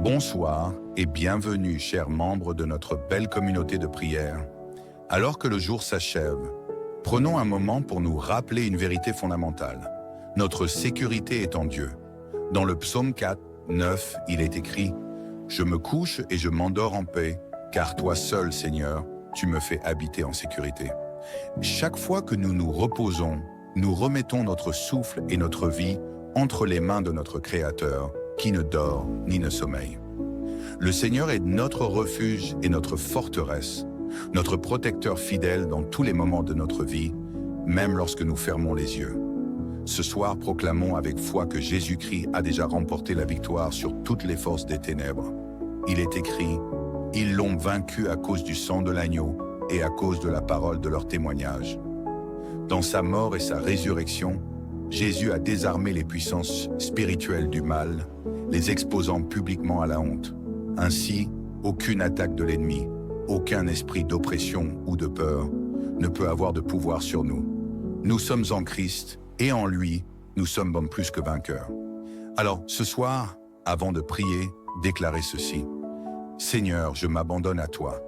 Bonsoir et bienvenue, chers membres de notre belle communauté de prière. Alors que le jour s'achève, prenons un moment pour nous rappeler une vérité fondamentale. Notre sécurité est en Dieu. Dans le psaume 4, 9, il est écrit « Je me couche et je m'endors en paix, car toi seul, Seigneur, tu me fais habiter en sécurité. » Chaque fois que nous nous reposons, nous remettons notre souffle et notre vie entre les mains de notre Créateur, qui ne dort ni ne sommeille. Le Seigneur est notre refuge et notre forteresse, notre protecteur fidèle dans tous les moments de notre vie, même lorsque nous fermons les yeux. Ce soir, proclamons avec foi que Jésus-Christ a déjà remporté la victoire sur toutes les forces des ténèbres. Il est écrit « Ils l'ont vaincu à cause du sang de l'agneau et à cause de la parole de leur témoignage. » Dans sa mort et sa résurrection, Jésus a désarmé les puissances spirituelles du mal, les exposant publiquement à la honte. Ainsi, aucune attaque de l'ennemi, aucun esprit d'oppression ou de peur ne peut avoir de pouvoir sur nous. Nous sommes en Christ et en lui, nous sommes plus que vainqueurs. Alors, ce soir, avant de prier, déclarez ceci. « Seigneur, je m'abandonne à toi.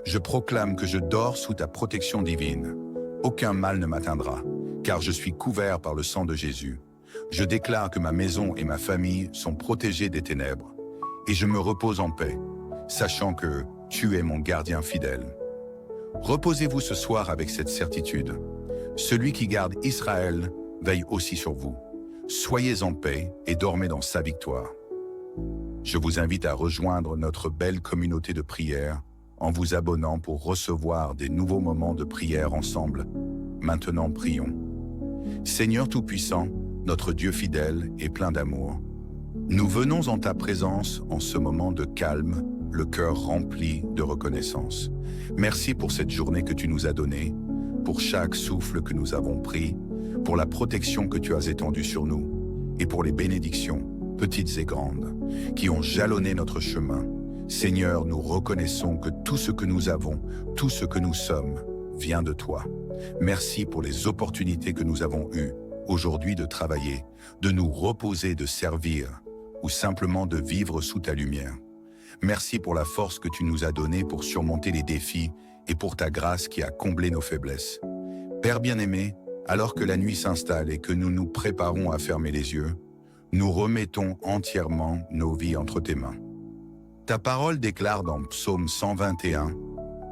Je proclame que je dors sous ta protection divine. Aucun mal ne m'atteindra, car je suis couvert par le sang de Jésus. Je déclare que ma maison et ma famille sont protégées des ténèbres, et je me repose en paix, sachant que tu es mon gardien fidèle. » Reposez-vous ce soir avec cette certitude. Celui qui garde Israël veille aussi sur vous. Soyez en paix et dormez dans sa victoire. Je vous invite à rejoindre notre belle communauté de prière en vous abonnant pour recevoir des nouveaux moments de prière ensemble. Maintenant, prions. Seigneur Tout-Puissant, notre Dieu fidèle et plein d'amour, nous venons en ta présence en ce moment de calme, le cœur rempli de reconnaissance. Merci pour cette journée que tu nous as donnée, pour chaque souffle que nous avons pris, pour la protection que tu as étendue sur nous, et pour les bénédictions, petites et grandes, qui ont jalonné notre chemin. Seigneur, nous reconnaissons que tout ce que nous avons, tout ce que nous sommes, vient de toi. Merci pour les opportunités que nous avons eues aujourd'hui de travailler, de nous reposer, de servir, ou simplement de vivre sous ta lumière. Merci pour la force que tu nous as donnée pour surmonter les défis et pour ta grâce qui a comblé nos faiblesses. Père bien-aimé, alors que la nuit s'installe et que nous nous préparons à fermer les yeux, nous remettons entièrement nos vies entre tes mains. Ta parole déclare dans Psaume 121,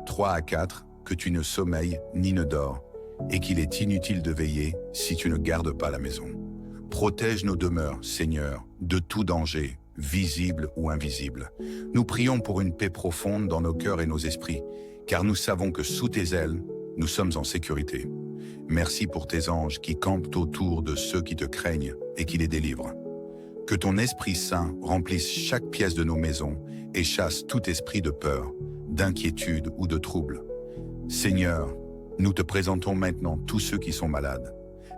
3 à 4, que tu ne sommeilles ni ne dors, et qu'il est inutile de veiller si tu ne gardes pas la maison. Protège nos demeures, Seigneur, de tout danger, visible ou invisible. Nous prions pour une paix profonde dans nos cœurs et nos esprits, car nous savons que sous tes ailes, nous sommes en sécurité. Merci pour tes anges qui campent autour de ceux qui te craignent et qui les délivrent. Que ton Esprit Saint remplisse chaque pièce de nos maisons et chasse tout esprit de peur, d'inquiétude ou de trouble. Seigneur, nous te présentons maintenant tous ceux qui sont malades.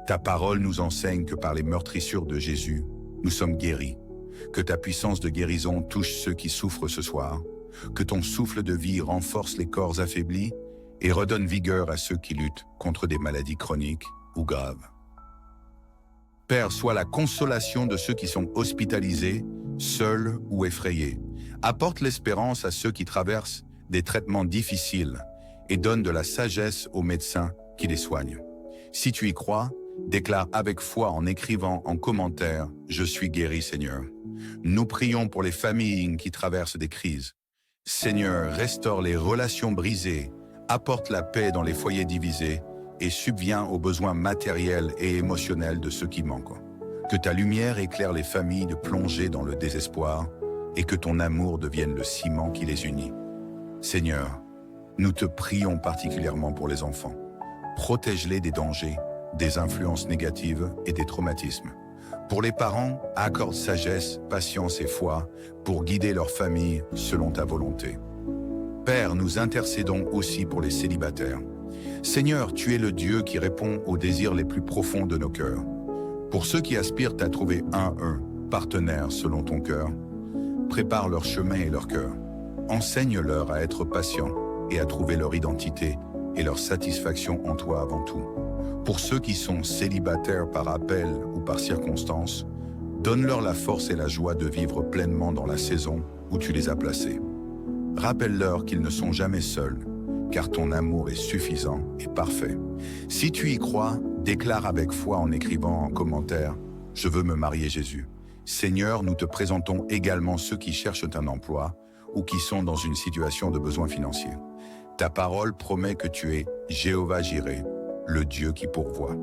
Ta parole nous enseigne que par les meurtrissures de Jésus, nous sommes guéris. Que ta puissance de guérison touche ceux qui souffrent ce soir. Que ton souffle de vie renforce les corps affaiblis et redonne vigueur à ceux qui luttent contre des maladies chroniques ou graves. Père, sois la consolation de ceux qui sont hospitalisés, seuls ou effrayés. Apporte l'espérance à ceux qui traversent des traitements difficiles et donne de la sagesse aux médecins qui les soignent. Si tu y crois, déclare avec foi en écrivant en commentaire « Je suis guéri, Seigneur ». Nous prions pour les familles qui traversent des crises. Seigneur, restaure les relations brisées, apporte la paix dans les foyers divisés et subviens aux besoins matériels et émotionnels de ceux qui manquent. Que ta lumière éclaire les familles de plonger dans le désespoir et que ton amour devienne le ciment qui les unit. Seigneur, nous te prions particulièrement pour les enfants. Protège-les des dangers, des influences négatives et des traumatismes. Pour les parents, accorde sagesse, patience et foi pour guider leur famille selon ta volonté. Père, nous intercédons aussi pour les célibataires. Seigneur, tu es le Dieu qui répond aux désirs les plus profonds de nos cœurs. Pour ceux qui aspirent à trouver un partenaire selon ton cœur, prépare leur chemin et leur cœur. Enseigne-leur à être patients et à trouver leur identité et leur satisfaction en toi avant tout. Pour ceux qui sont célibataires par appel ou par circonstance, Donne-leur la force et la joie de vivre pleinement dans la saison où tu les as placés. Rappelle-leur qu'ils ne sont jamais seuls, car ton amour est suffisant et parfait. Si tu y crois, déclare avec foi en écrivant en commentaire « Je veux me marier Jésus ». Seigneur, nous te présentons également ceux qui cherchent un emploi ou qui sont dans une situation de besoin financier. Ta parole promet que tu es Jéhovah Jireh, le Dieu qui pourvoit.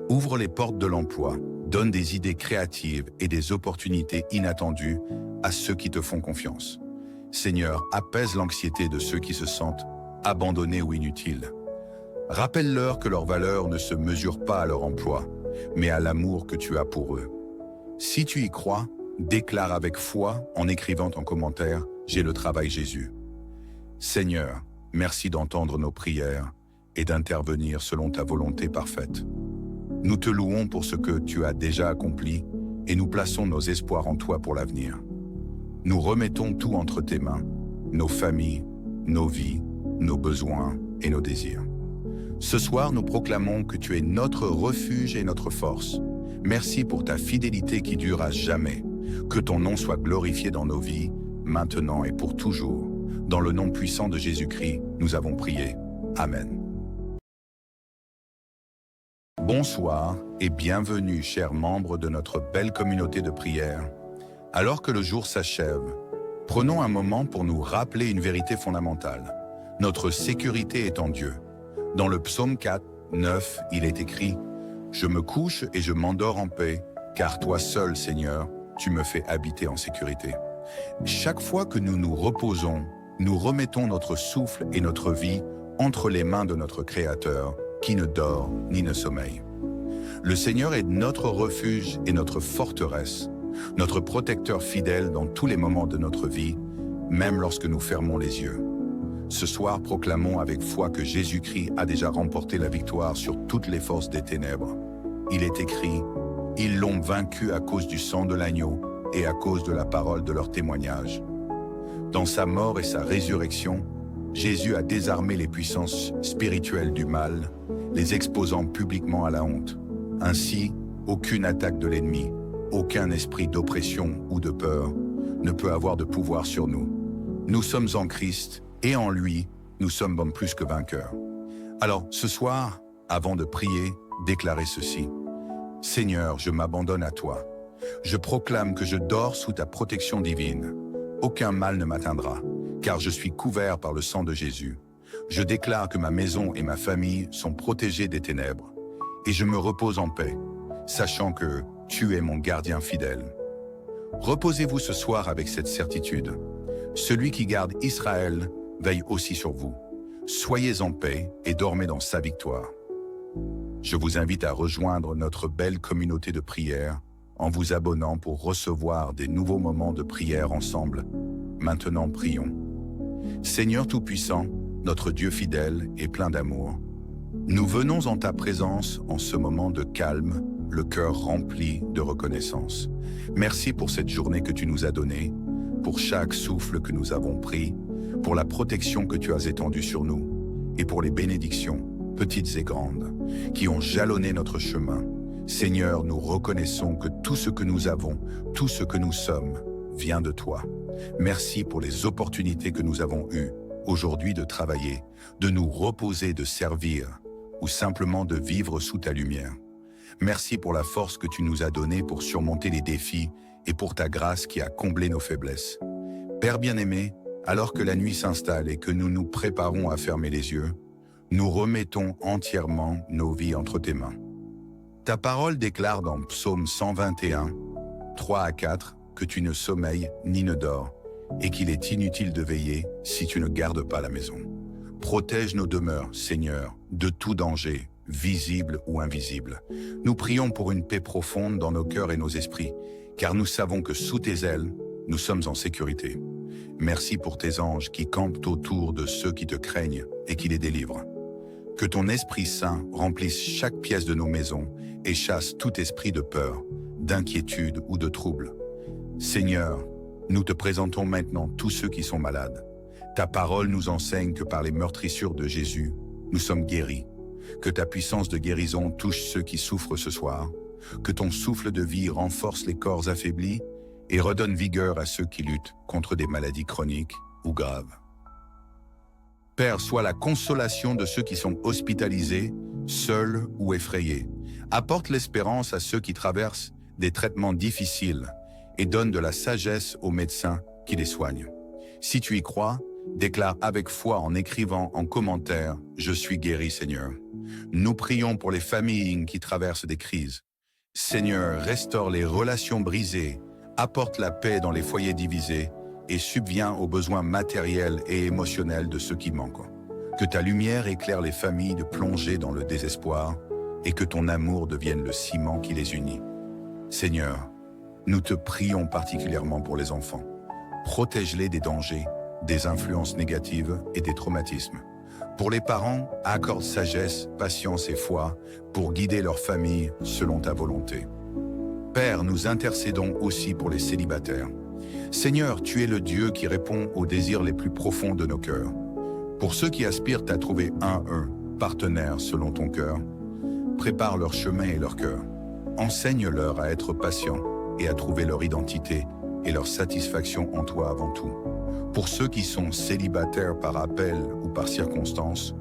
Ouvre les portes de l'emploi, donne des idées créatives et des opportunités inattendues à ceux qui te font confiance. Seigneur, apaise l'anxiété de ceux qui se sentent abandonnés ou inutiles. Rappelle-leur que leur valeur ne se mesure pas à leur emploi, mais à l'amour que tu as pour eux. Si tu y crois, déclare avec foi en écrivant en commentaire « J'ai le travail Jésus ». Seigneur, merci d'entendre nos prières et d'intervenir selon ta volonté parfaite. Nous te louons pour ce que tu as déjà accompli et nous plaçons nos espoirs en toi pour l'avenir. Nous remettons tout entre tes mains, nos familles, nos vies, nos besoins et nos désirs. Ce soir, nous proclamons que tu es notre refuge et notre force. Merci pour ta fidélité qui dure à jamais. Que ton nom soit glorifié dans nos vies, maintenant et pour toujours. Dans le nom puissant de Jésus-Christ, nous avons prié. Amen. Bonsoir et bienvenue, chers membres de notre belle communauté de prière. Alors que le jour s'achève, prenons un moment pour nous rappeler une vérité fondamentale. Notre sécurité est en Dieu. Dans le psaume 4, 9, il est écrit « Je me couche et je m'endors en paix, car toi seul, Seigneur, tu me fais habiter en sécurité. » Chaque fois que nous nous reposons, nous remettons notre souffle et notre vie entre les mains de notre Créateur, qui ne dort ni ne sommeille. Le Seigneur est notre refuge et notre forteresse, notre protecteur fidèle dans tous les moments de notre vie, même lorsque nous fermons les yeux. Ce soir, proclamons avec foi que Jésus-Christ a déjà remporté la victoire sur toutes les forces des ténèbres. Il est écrit « Ils l'ont vaincu à cause du sang de l'agneau et à cause de la parole de leur témoignage. » Dans sa mort et sa résurrection, Jésus a désarmé les puissances spirituelles du mal, les exposant publiquement à la honte. Ainsi, aucune attaque de l'ennemi, aucun esprit d'oppression ou de peur ne peut avoir de pouvoir sur nous. Nous sommes en Christ et en lui, nous sommes plus que vainqueurs. Alors, ce soir, avant de prier, déclarez ceci. « Seigneur, je m'abandonne à toi. Je proclame que je dors sous ta protection divine. Aucun mal ne m'atteindra, car je suis couvert par le sang de Jésus. Je déclare que ma maison et ma famille sont protégées des ténèbres, et je me repose en paix, sachant que tu es mon gardien fidèle. » Reposez-vous ce soir avec cette certitude. Celui qui garde Israël veille aussi sur vous. Soyez en paix et dormez dans sa victoire. Je vous invite à rejoindre notre belle communauté de prière en vous abonnant pour recevoir des nouveaux moments de prière ensemble. Maintenant, prions. Seigneur Tout-Puissant, notre Dieu fidèle et plein d'amour, nous venons en ta présence en ce moment de calme, le cœur rempli de reconnaissance. Merci pour cette journée que tu nous as donnée, pour chaque souffle que nous avons pris, pour la protection que tu as étendue sur nous, et pour les bénédictions, petites et grandes, qui ont jalonné notre chemin. Seigneur, nous reconnaissons que tout ce que nous avons, tout ce que nous sommes, vient de toi. Merci pour les opportunités que nous avons eues aujourd'hui de travailler, de nous reposer, de servir, ou simplement de vivre sous ta lumière. Merci pour la force que tu nous as donnée pour surmonter les défis et pour ta grâce qui a comblé nos faiblesses. Père bien-aimé, alors que la nuit s'installe et que nous nous préparons à fermer les yeux, nous remettons entièrement nos vies entre tes mains. Ta parole déclare dans Psaume 121, 3 à 4, que tu ne sommeilles ni ne dors, et qu'il est inutile de veiller si tu ne gardes pas la maison. Protège nos demeures, Seigneur, de tout danger, visible ou invisible. Nous prions pour une paix profonde dans nos cœurs et nos esprits, car nous savons que sous tes ailes, nous sommes en sécurité. Merci pour tes anges qui campent autour de ceux qui te craignent et qui les délivrent. Que ton Esprit Saint remplisse chaque pièce de nos maisons et chasse tout esprit de peur, d'inquiétude ou de trouble. Seigneur, nous te présentons maintenant tous ceux qui sont malades. Ta parole nous enseigne que par les meurtrissures de Jésus, nous sommes guéris. Que ta puissance de guérison touche ceux qui souffrent ce soir. Que ton souffle de vie renforce les corps affaiblis et redonne vigueur à ceux qui luttent contre des maladies chroniques ou graves. Père, sois la consolation de ceux qui sont hospitalisés, seuls ou effrayés. Apporte l'espérance à ceux qui traversent des traitements difficiles et donne de la sagesse aux médecins qui les soignent. Si tu y crois, déclare avec foi en écrivant en commentaire « Je suis guéri, Seigneur ». Nous prions pour les familles qui traversent des crises. Seigneur, restaure les relations brisées, apporte la paix dans les foyers divisés et subviens aux besoins matériels et émotionnels de ceux qui manquent. Que ta lumière éclaire les familles de plonger dans le désespoir et que ton amour devienne le ciment qui les unit. Seigneur, nous te prions particulièrement pour les enfants. Protège-les des dangers, des influences négatives et des traumatismes. Pour les parents, accorde sagesse, patience et foi pour guider leur famille selon ta volonté. Père, nous intercédons aussi pour les célibataires. Seigneur, tu es le Dieu qui répond aux désirs les plus profonds de nos cœurs. Pour ceux qui aspirent à trouver un partenaire selon ton cœur, prépare leur chemin et leur cœur. Enseigne-leur à être patients et à trouver leur identité et leur satisfaction en toi avant tout. Pour ceux qui sont célibataires par appel ou par circonstance,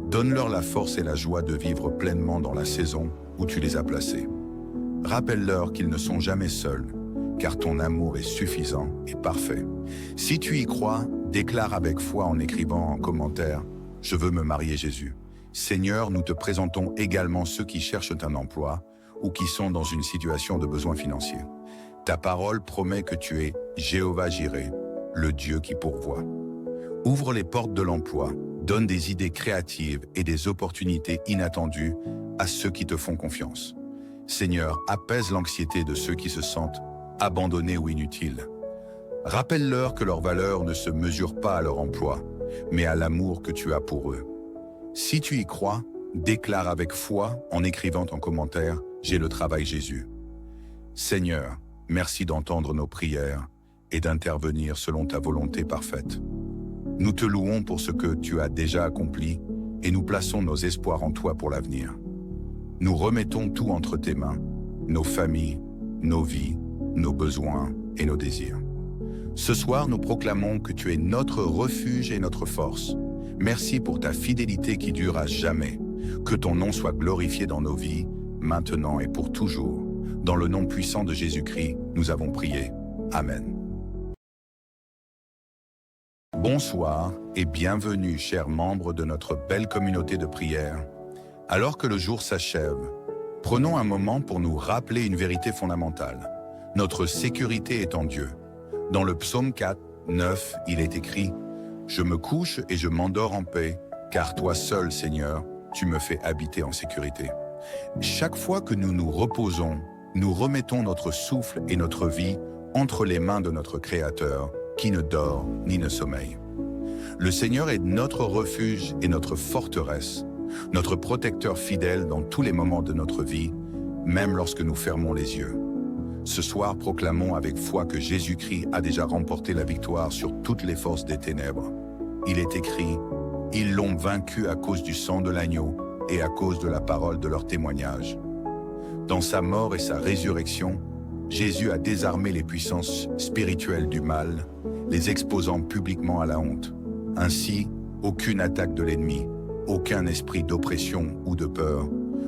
donne-leur la force et la joie de vivre pleinement dans la saison où tu les as placés. Rappelle-leur qu'ils ne sont jamais seuls, car ton amour est suffisant et parfait. Si tu y crois, déclare avec foi en écrivant en commentaire « Je veux me marier Jésus ». Seigneur, nous te présentons également ceux qui cherchent un emploi ou qui sont dans une situation de besoin financier. Ta parole promet que tu es Jéhovah Jireh, le Dieu qui pourvoit. Ouvre les portes de l'emploi, donne des idées créatives et des opportunités inattendues à ceux qui te font confiance. Seigneur, apaise l'anxiété de ceux qui se sentent abandonnés ou inutiles. Rappelle-leur que leur valeur ne se mesure pas à leur emploi, mais à l'amour que tu as pour eux. Si tu y crois, déclare avec foi en écrivant en commentaire « J'ai le travail Jésus ». Seigneur, merci d'entendre nos prières et d'intervenir selon ta volonté parfaite. Nous te louons pour ce que tu as déjà accompli et nous plaçons nos espoirs en toi pour l'avenir. Nous remettons tout entre tes mains, nos familles, nos vies, nos besoins et nos désirs. Ce soir, nous proclamons que tu es notre refuge et notre force. Merci pour ta fidélité qui dure à jamais. Que ton nom soit glorifié dans nos vies, maintenant et pour toujours. Dans le nom puissant de Jésus-Christ, nous avons prié. Amen. Bonsoir et bienvenue, chers membres de notre belle communauté de prière. Alors que le jour s'achève, prenons un moment pour nous rappeler une vérité fondamentale. Notre sécurité est en Dieu. Dans le psaume 4, 9, il est écrit « Je me couche et je m'endors en paix, car toi seul, Seigneur, tu me fais habiter en sécurité. » Chaque fois que nous nous reposons, nous remettons notre souffle et notre vie entre les mains de notre Créateur, qui ne dort ni ne sommeille. Le Seigneur est notre refuge et notre forteresse, notre protecteur fidèle dans tous les moments de notre vie, même lorsque nous fermons les yeux. Ce soir, proclamons avec foi que Jésus-Christ a déjà remporté la victoire sur toutes les forces des ténèbres. Il est écrit « Ils l'ont vaincu à cause du sang de l'agneau et à cause de la parole de leur témoignage. » Dans sa mort et sa résurrection, Jésus a désarmé les puissances spirituelles du mal, les exposant publiquement à la honte. Ainsi, aucune attaque de l'ennemi, aucun esprit d'oppression ou de peur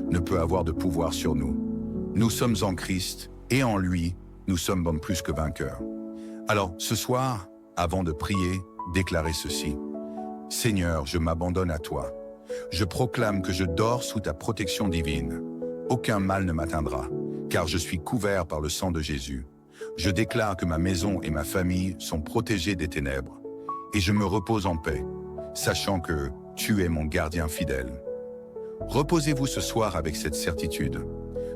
ne peut avoir de pouvoir sur nous. Nous sommes en Christ et en lui, nous sommes plus que vainqueurs. Alors, ce soir, avant de prier, déclarez ceci. « Seigneur, je m'abandonne à toi. Je proclame que je dors sous ta protection divine. Aucun mal ne m'atteindra, car je suis couvert par le sang de Jésus. Je déclare que ma maison et ma famille sont protégées des ténèbres, et je me repose en paix, sachant que tu es mon gardien fidèle. » Reposez-vous ce soir avec cette certitude.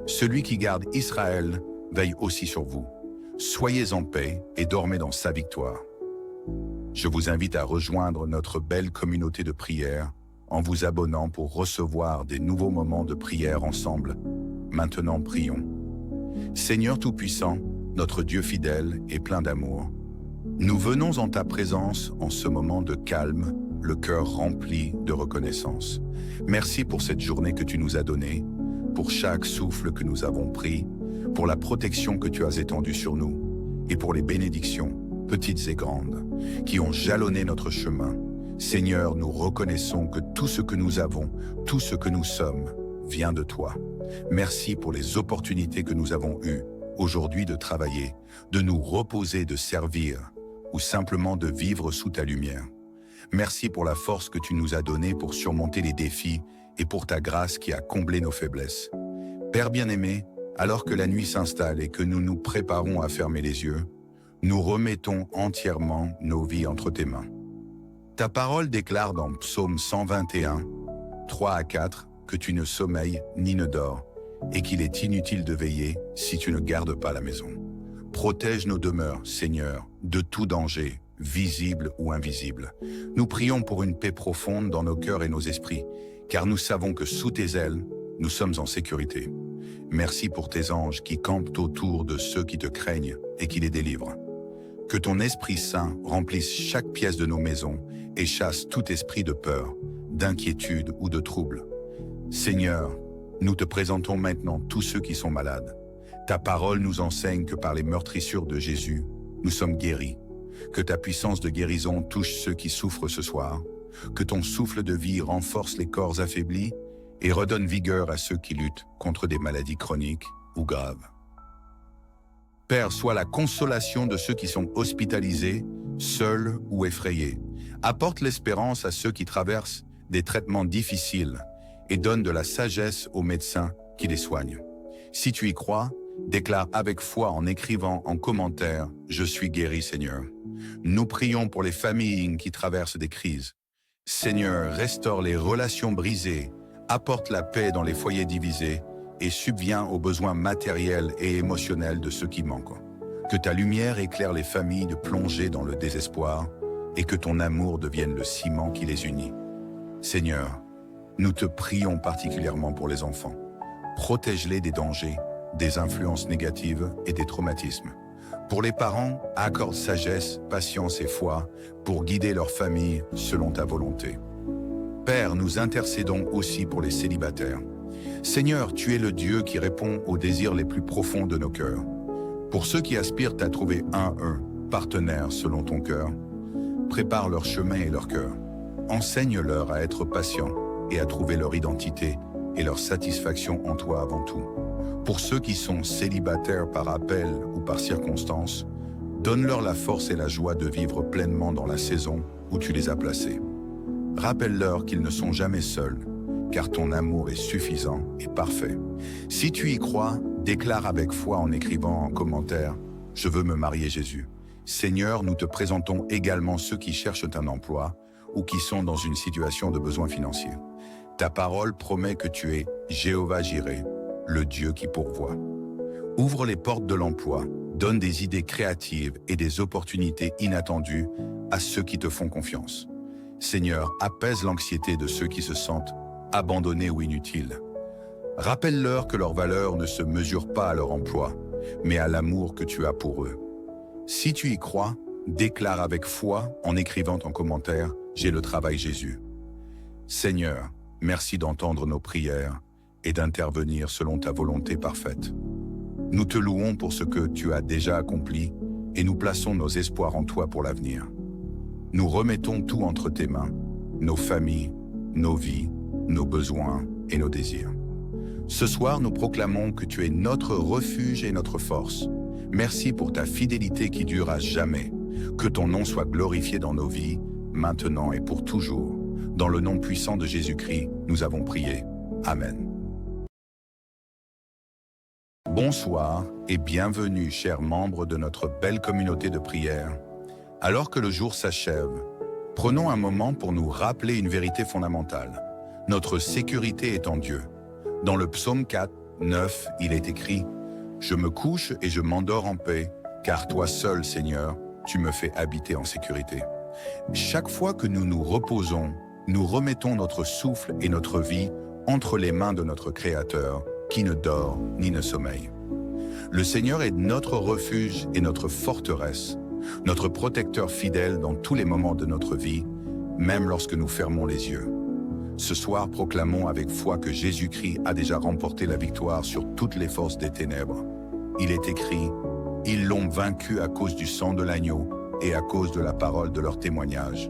Celui qui garde Israël veille aussi sur vous. Soyez en paix et dormez dans sa victoire. Je vous invite à rejoindre notre belle communauté de prière en vous abonnant pour recevoir des nouveaux moments de prière ensemble. Maintenant, prions. Seigneur Tout-Puissant, notre Dieu fidèle et plein d'amour, nous venons en ta présence en ce moment de calme, le cœur rempli de reconnaissance. Merci pour cette journée que tu nous as donnée. pour chaque souffle que nous avons pris, pour la protection que tu as étendue sur nous, et pour les bénédictions, petites et grandes, qui ont jalonné notre chemin. Seigneur, nous reconnaissons que tout ce que nous avons, tout ce que nous sommes, vient de toi. Merci pour les opportunités que nous avons eues aujourd'hui de travailler, de nous reposer, de servir, ou simplement de vivre sous ta lumière. Merci pour la force que tu nous as donnée pour surmonter les défis et pour ta grâce qui a comblé nos faiblesses. Père bien-aimé, alors que la nuit s'installe et que nous nous préparons à fermer les yeux, nous remettons entièrement nos vies entre tes mains. Ta parole déclare dans Psaume 121, 3 à 4, que tu ne sommeilles ni ne dors, et qu'il est inutile de veiller si tu ne gardes pas la maison. Protège nos demeures, Seigneur, de tout danger, visible ou invisible. Nous prions pour une paix profonde dans nos cœurs et nos esprits, car nous savons que sous tes ailes, nous sommes en sécurité. Merci pour tes anges qui campent autour de ceux qui te craignent et qui les délivrent. Que ton Esprit Saint remplisse chaque pièce de nos maisons et chasse tout esprit de peur, d'inquiétude ou de trouble. Seigneur, nous te présentons maintenant tous ceux qui sont malades. Ta parole nous enseigne que par les meurtrissures de Jésus, nous sommes guéris. Que ta puissance de guérison touche ceux qui souffrent ce soir. Que ton souffle de vie renforce les corps affaiblis et redonne vigueur à ceux qui luttent contre des maladies chroniques ou graves. Père, sois la consolation de ceux qui sont hospitalisés, seuls ou effrayés. Apporte l'espérance à ceux qui traversent des traitements difficiles et donne de la sagesse aux médecins qui les soignent. Si tu y crois, déclare avec foi en écrivant en commentaire « Je suis guéri, Seigneur ». Nous prions pour les familles qui traversent des crises. Seigneur, restaure les relations brisées, apporte la paix dans les foyers divisés et subviens aux besoins matériels et émotionnels de ceux qui manquent. Que ta lumière éclaire les familles de plonger dans le désespoir et que ton amour devienne le ciment qui les unit. Seigneur, nous te prions particulièrement pour les enfants. Protège-les des dangers, des influences négatives et des traumatismes. Pour les parents, accorde sagesse, patience et foi pour guider leur famille selon ta volonté. Père, nous intercédons aussi pour les célibataires. Seigneur, tu es le Dieu qui répond aux désirs les plus profonds de nos cœurs. Pour ceux qui aspirent à trouver un partenaire selon ton cœur, prépare leur chemin et leur cœur. Enseigne-leur à être patients et à trouver leur identité et leur satisfaction en toi avant tout. Pour ceux qui sont célibataires par appel ou par circonstance, donne-leur la force et la joie de vivre pleinement dans la saison où tu les as placés. Rappelle-leur qu'ils ne sont jamais seuls, car ton amour est suffisant et parfait. Si tu y crois, déclare avec foi en écrivant en commentaire « Je veux me marier Jésus ». Seigneur, nous te présentons également ceux qui cherchent un emploi ou qui sont dans une situation de besoin financier. Ta parole promet que tu es Jéhovah Jireh, le Dieu qui pourvoit. Ouvre les portes de l'emploi, donne des idées créatives et des opportunités inattendues à ceux qui te font confiance. Seigneur, apaise l'anxiété de ceux qui se sentent abandonnés ou inutiles. Rappelle-leur que leur valeur ne se mesure pas à leur emploi, mais à l'amour que tu as pour eux. Si tu y crois, déclare avec foi en écrivant en commentaire « J'ai le travail Jésus ». Seigneur, merci d'entendre nos prières et d'intervenir selon ta volonté parfaite. Nous te louons pour ce que tu as déjà accompli et nous plaçons nos espoirs en toi pour l'avenir. Nous remettons tout entre tes mains, nos familles, nos vies, nos besoins et nos désirs. Ce soir, nous proclamons que tu es notre refuge et notre force. Merci pour ta fidélité qui dure à jamais. Que ton nom soit glorifié dans nos vies, maintenant et pour toujours. Dans le nom puissant de Jésus-Christ, nous avons prié. Amen. Bonsoir et bienvenue, chers membres de notre belle communauté de prière. Alors que le jour s'achève, prenons un moment pour nous rappeler une vérité fondamentale. Notre sécurité est en Dieu. Dans le psaume 4, 9, il est écrit « Je me couche et je m'endors en paix, car toi seul, Seigneur, tu me fais habiter en sécurité. » Chaque fois que nous nous reposons, nous remettons notre souffle et notre vie entre les mains de notre Créateur, qui ne dort ni ne sommeille. Le Seigneur est notre refuge et notre forteresse, notre protecteur fidèle dans tous les moments de notre vie, même lorsque nous fermons les yeux. Ce soir, proclamons avec foi que Jésus-Christ a déjà remporté la victoire sur toutes les forces des ténèbres. Il est écrit, « Ils l'ont vaincu à cause du sang de l'agneau et à cause de la parole de leur témoignage. »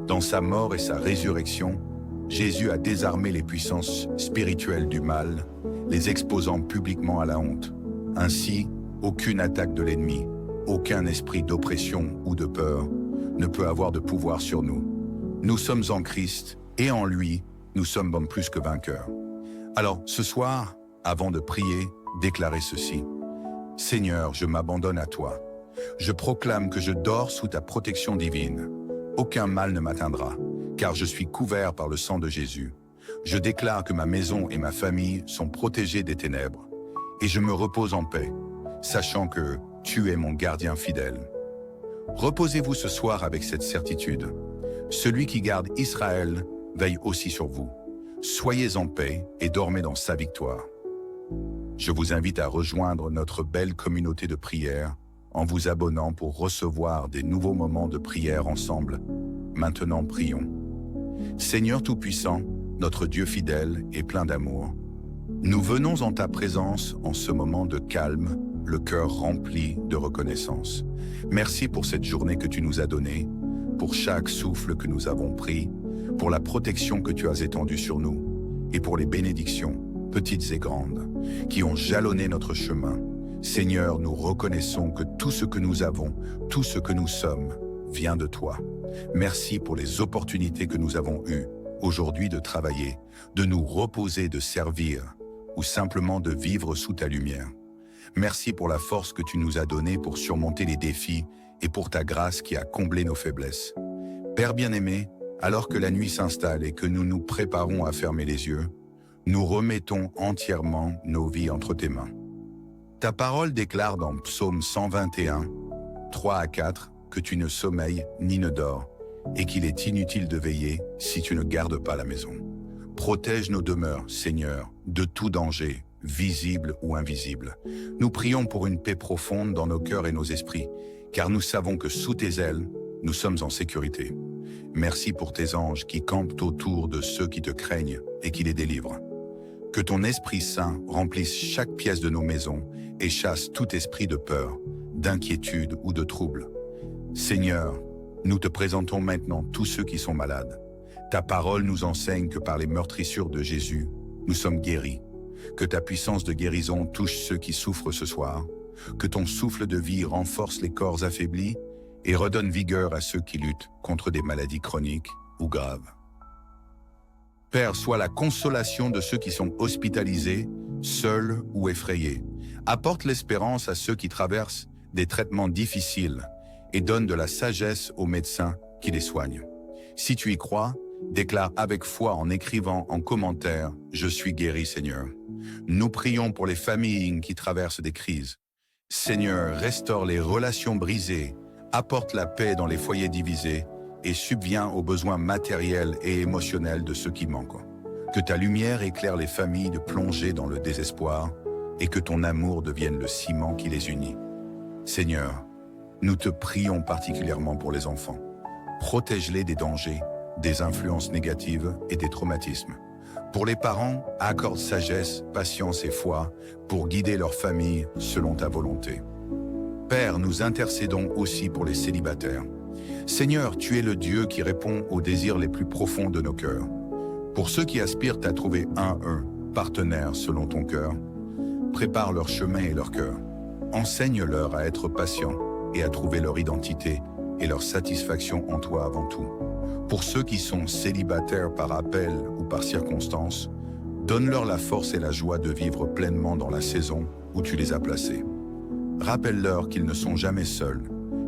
Dans sa mort et sa résurrection, Jésus a désarmé les puissances spirituelles du mal, les exposant publiquement à la honte. Ainsi, aucune attaque de l'ennemi, aucun esprit d'oppression ou de peur ne peut avoir de pouvoir sur nous. Nous sommes en Christ et en lui, nous sommes plus que vainqueurs. Alors, ce soir, avant de prier, déclarez ceci. « Seigneur, je m'abandonne à toi. Je proclame que je dors sous ta protection divine. Aucun mal ne m'atteindra, car je suis couvert par le sang de Jésus. Je déclare que ma maison et ma famille sont protégées des ténèbres, et je me repose en paix, sachant que tu es mon gardien fidèle. » Reposez-vous ce soir avec cette certitude. Celui qui garde Israël veille aussi sur vous. Soyez en paix et dormez dans sa victoire. Je vous invite à rejoindre notre belle communauté de prière en vous abonnant pour recevoir des nouveaux moments de prière ensemble. Maintenant, prions. Seigneur Tout-Puissant, notre Dieu fidèle et plein d'amour, nous venons en ta présence en ce moment de calme, le cœur rempli de reconnaissance. Merci pour cette journée que tu nous as donnée, pour chaque souffle que nous avons pris, pour la protection que tu as étendue sur nous, et pour les bénédictions, petites et grandes, qui ont jalonné notre chemin. Seigneur, nous reconnaissons que tout ce que nous avons, tout ce que nous sommes, vient de toi. Merci pour les opportunités que nous avons eues aujourd'hui de travailler, de nous reposer, de servir, ou simplement de vivre sous ta lumière. Merci pour la force que tu nous as donnée pour surmonter les défis et pour ta grâce qui a comblé nos faiblesses. Père bien-aimé, alors que la nuit s'installe et que nous nous préparons à fermer les yeux, nous remettons entièrement nos vies entre tes mains. Ta parole déclare dans Psaume 121, 3 à 4, que tu ne sommeilles ni ne dors, et qu'il est inutile de veiller si tu ne gardes pas la maison. Protège nos demeures, Seigneur, de tout danger, visible ou invisible. Nous prions pour une paix profonde dans nos cœurs et nos esprits, car nous savons que sous tes ailes, nous sommes en sécurité. Merci pour tes anges qui campent autour de ceux qui te craignent et qui les délivrent. Que ton Esprit Saint remplisse chaque pièce de nos maisons et chasse tout esprit de peur, d'inquiétude ou de trouble. Seigneur, nous te présentons maintenant tous ceux qui sont malades. Ta parole nous enseigne que par les meurtrissures de Jésus, nous sommes guéris. Que ta puissance de guérison touche ceux qui souffrent ce soir. Que ton souffle de vie renforce les corps affaiblis et redonne vigueur à ceux qui luttent contre des maladies chroniques ou graves. Père, sois la consolation de ceux qui sont hospitalisés, seuls ou effrayés. Apporte l'espérance à ceux qui traversent des traitements difficiles et donne de la sagesse aux médecins qui les soignent. Si tu y crois, déclare avec foi en écrivant en commentaire « Je suis guéri, Seigneur ». Nous prions pour les familles qui traversent des crises. Seigneur, restaure les relations brisées, apporte la paix dans les foyers divisés et subviens aux besoins matériels et émotionnels de ceux qui manquent. Que ta lumière éclaire les familles de plonger dans le désespoir et que ton amour devienne le ciment qui les unit. Seigneur, nous te prions particulièrement pour les enfants. Protège-les des dangers, des influences négatives et des traumatismes. Pour les parents, accorde sagesse, patience et foi pour guider leur famille selon ta volonté. Père, nous intercédons aussi pour les célibataires. Seigneur, tu es le Dieu qui répond aux désirs les plus profonds de nos cœurs. Pour ceux qui aspirent à trouver un partenaire selon ton cœur, prépare leur chemin et leur cœur. Enseigne-leur à être patients et à trouver leur identité et leur satisfaction en toi avant tout. Pour ceux qui sont célibataires par appel ou par circonstance, donne-leur la force et la joie de vivre pleinement dans la saison où tu les as placés. Rappelle-leur qu'ils ne sont jamais seuls,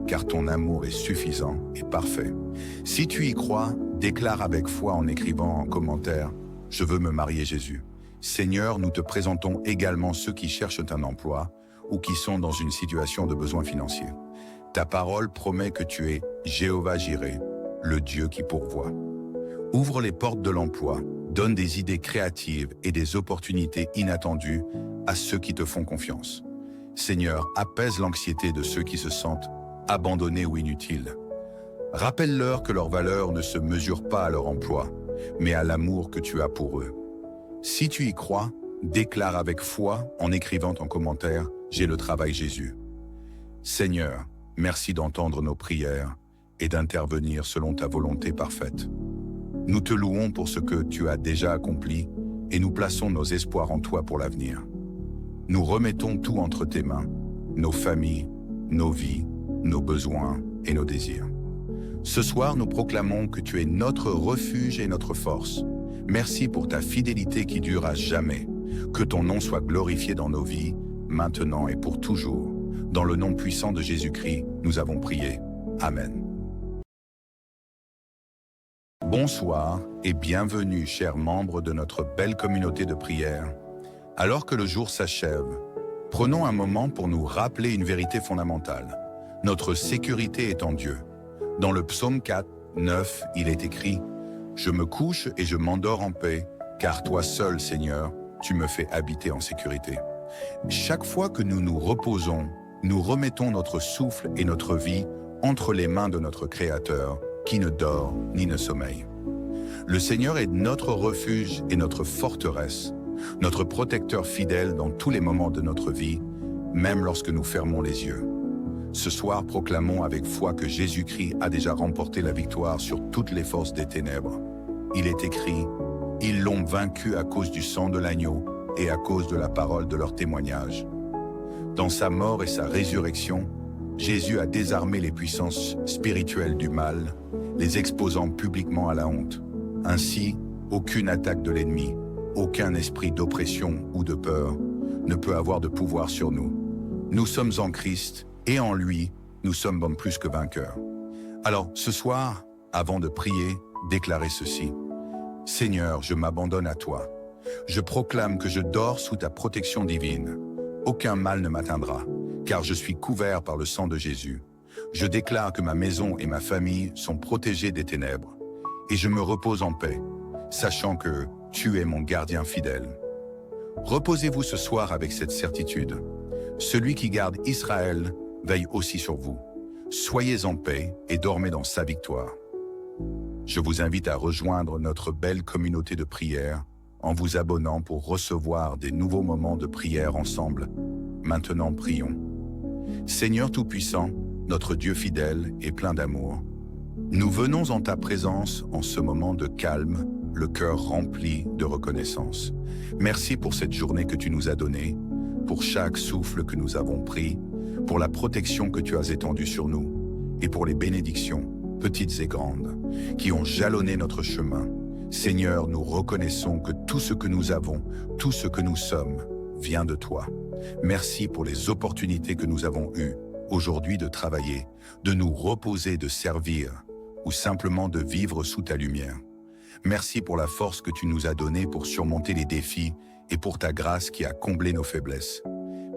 car ton amour est suffisant et parfait. Si tu y crois, déclare avec foi en écrivant en commentaire « Je veux me marier Jésus ». Seigneur, nous te présentons également ceux qui cherchent un emploi ou qui sont dans une situation de besoin financier. Ta parole promet que tu es Jéhovah Jireh, le Dieu qui pourvoit. Ouvre les portes de l'emploi, donne des idées créatives et des opportunités inattendues à ceux qui te font confiance. Seigneur, apaise l'anxiété de ceux qui se sentent abandonnés ou inutiles. Rappelle-leur que leur valeur ne se mesure pas à leur emploi, mais à l'amour que tu as pour eux. Si tu y crois, déclare avec foi en écrivant en commentaire « J'ai le travail Jésus ». Seigneur, merci d'entendre nos prières et d'intervenir selon ta volonté parfaite. Nous te louons pour ce que tu as déjà accompli et nous plaçons nos espoirs en toi pour l'avenir. Nous remettons tout entre tes mains, nos familles, nos vies, nos besoins et nos désirs. Ce soir, nous proclamons que tu es notre refuge et notre force. Merci pour ta fidélité qui dure à jamais. Que ton nom soit glorifié dans nos vies, maintenant et pour toujours. Dans le nom puissant de Jésus-Christ, nous avons prié. Amen. Bonsoir et bienvenue, chers membres de notre belle communauté de prière. Alors que le jour s'achève, prenons un moment pour nous rappeler une vérité fondamentale. Notre sécurité est en Dieu. Dans le psaume 4, 9, il est écrit « Je me couche et je m'endors en paix, car toi seul, Seigneur, tu me fais habiter en sécurité. » Chaque fois que nous nous reposons, nous remettons notre souffle et notre vie entre les mains de notre Créateur, qui ne dort ni ne sommeille. Le Seigneur est notre refuge et notre forteresse, notre protecteur fidèle dans tous les moments de notre vie, même lorsque nous fermons les yeux. Ce soir, proclamons avec foi que Jésus-Christ a déjà remporté la victoire sur toutes les forces des ténèbres. Il est écrit « Ils l'ont vaincu à cause du sang de l'agneau et à cause de la parole de leur témoignage. » Dans sa mort et sa résurrection, Jésus a désarmé les puissances spirituelles du mal, les exposant publiquement à la honte. Ainsi, aucune attaque de l'ennemi, aucun esprit d'oppression ou de peur ne peut avoir de pouvoir sur nous. Nous sommes en Christ et en lui, nous sommes plus que vainqueurs. Alors, ce soir, avant de prier, déclarez ceci. « Seigneur, je m'abandonne à toi. Je proclame que je dors sous ta protection divine. Aucun mal ne m'atteindra, car je suis couvert par le sang de Jésus. Je déclare que ma maison et ma famille sont protégées des ténèbres, et je me repose en paix, sachant que tu es mon gardien fidèle. » Reposez-vous ce soir avec cette certitude. Celui qui garde Israël veille aussi sur vous. Soyez en paix et dormez dans sa victoire. Je vous invite à rejoindre notre belle communauté de prière en vous abonnant pour recevoir des nouveaux moments de prière ensemble. Maintenant, prions. Seigneur Tout-Puissant, notre Dieu fidèle et plein d'amour, nous venons en ta présence en ce moment de calme, le cœur rempli de reconnaissance. Merci pour cette journée que tu nous as donnée, pour chaque souffle que nous avons pris, pour la protection que tu as étendue sur nous, et pour les bénédictions, petites et grandes, qui ont jalonné notre chemin. Seigneur, nous reconnaissons que tout ce que nous avons, tout ce que nous sommes, vient de toi. Merci pour les opportunités que nous avons eues aujourd'hui de travailler, de nous reposer, de servir, ou simplement de vivre sous ta lumière. Merci pour la force que tu nous as donnée pour surmonter les défis et pour ta grâce qui a comblé nos faiblesses.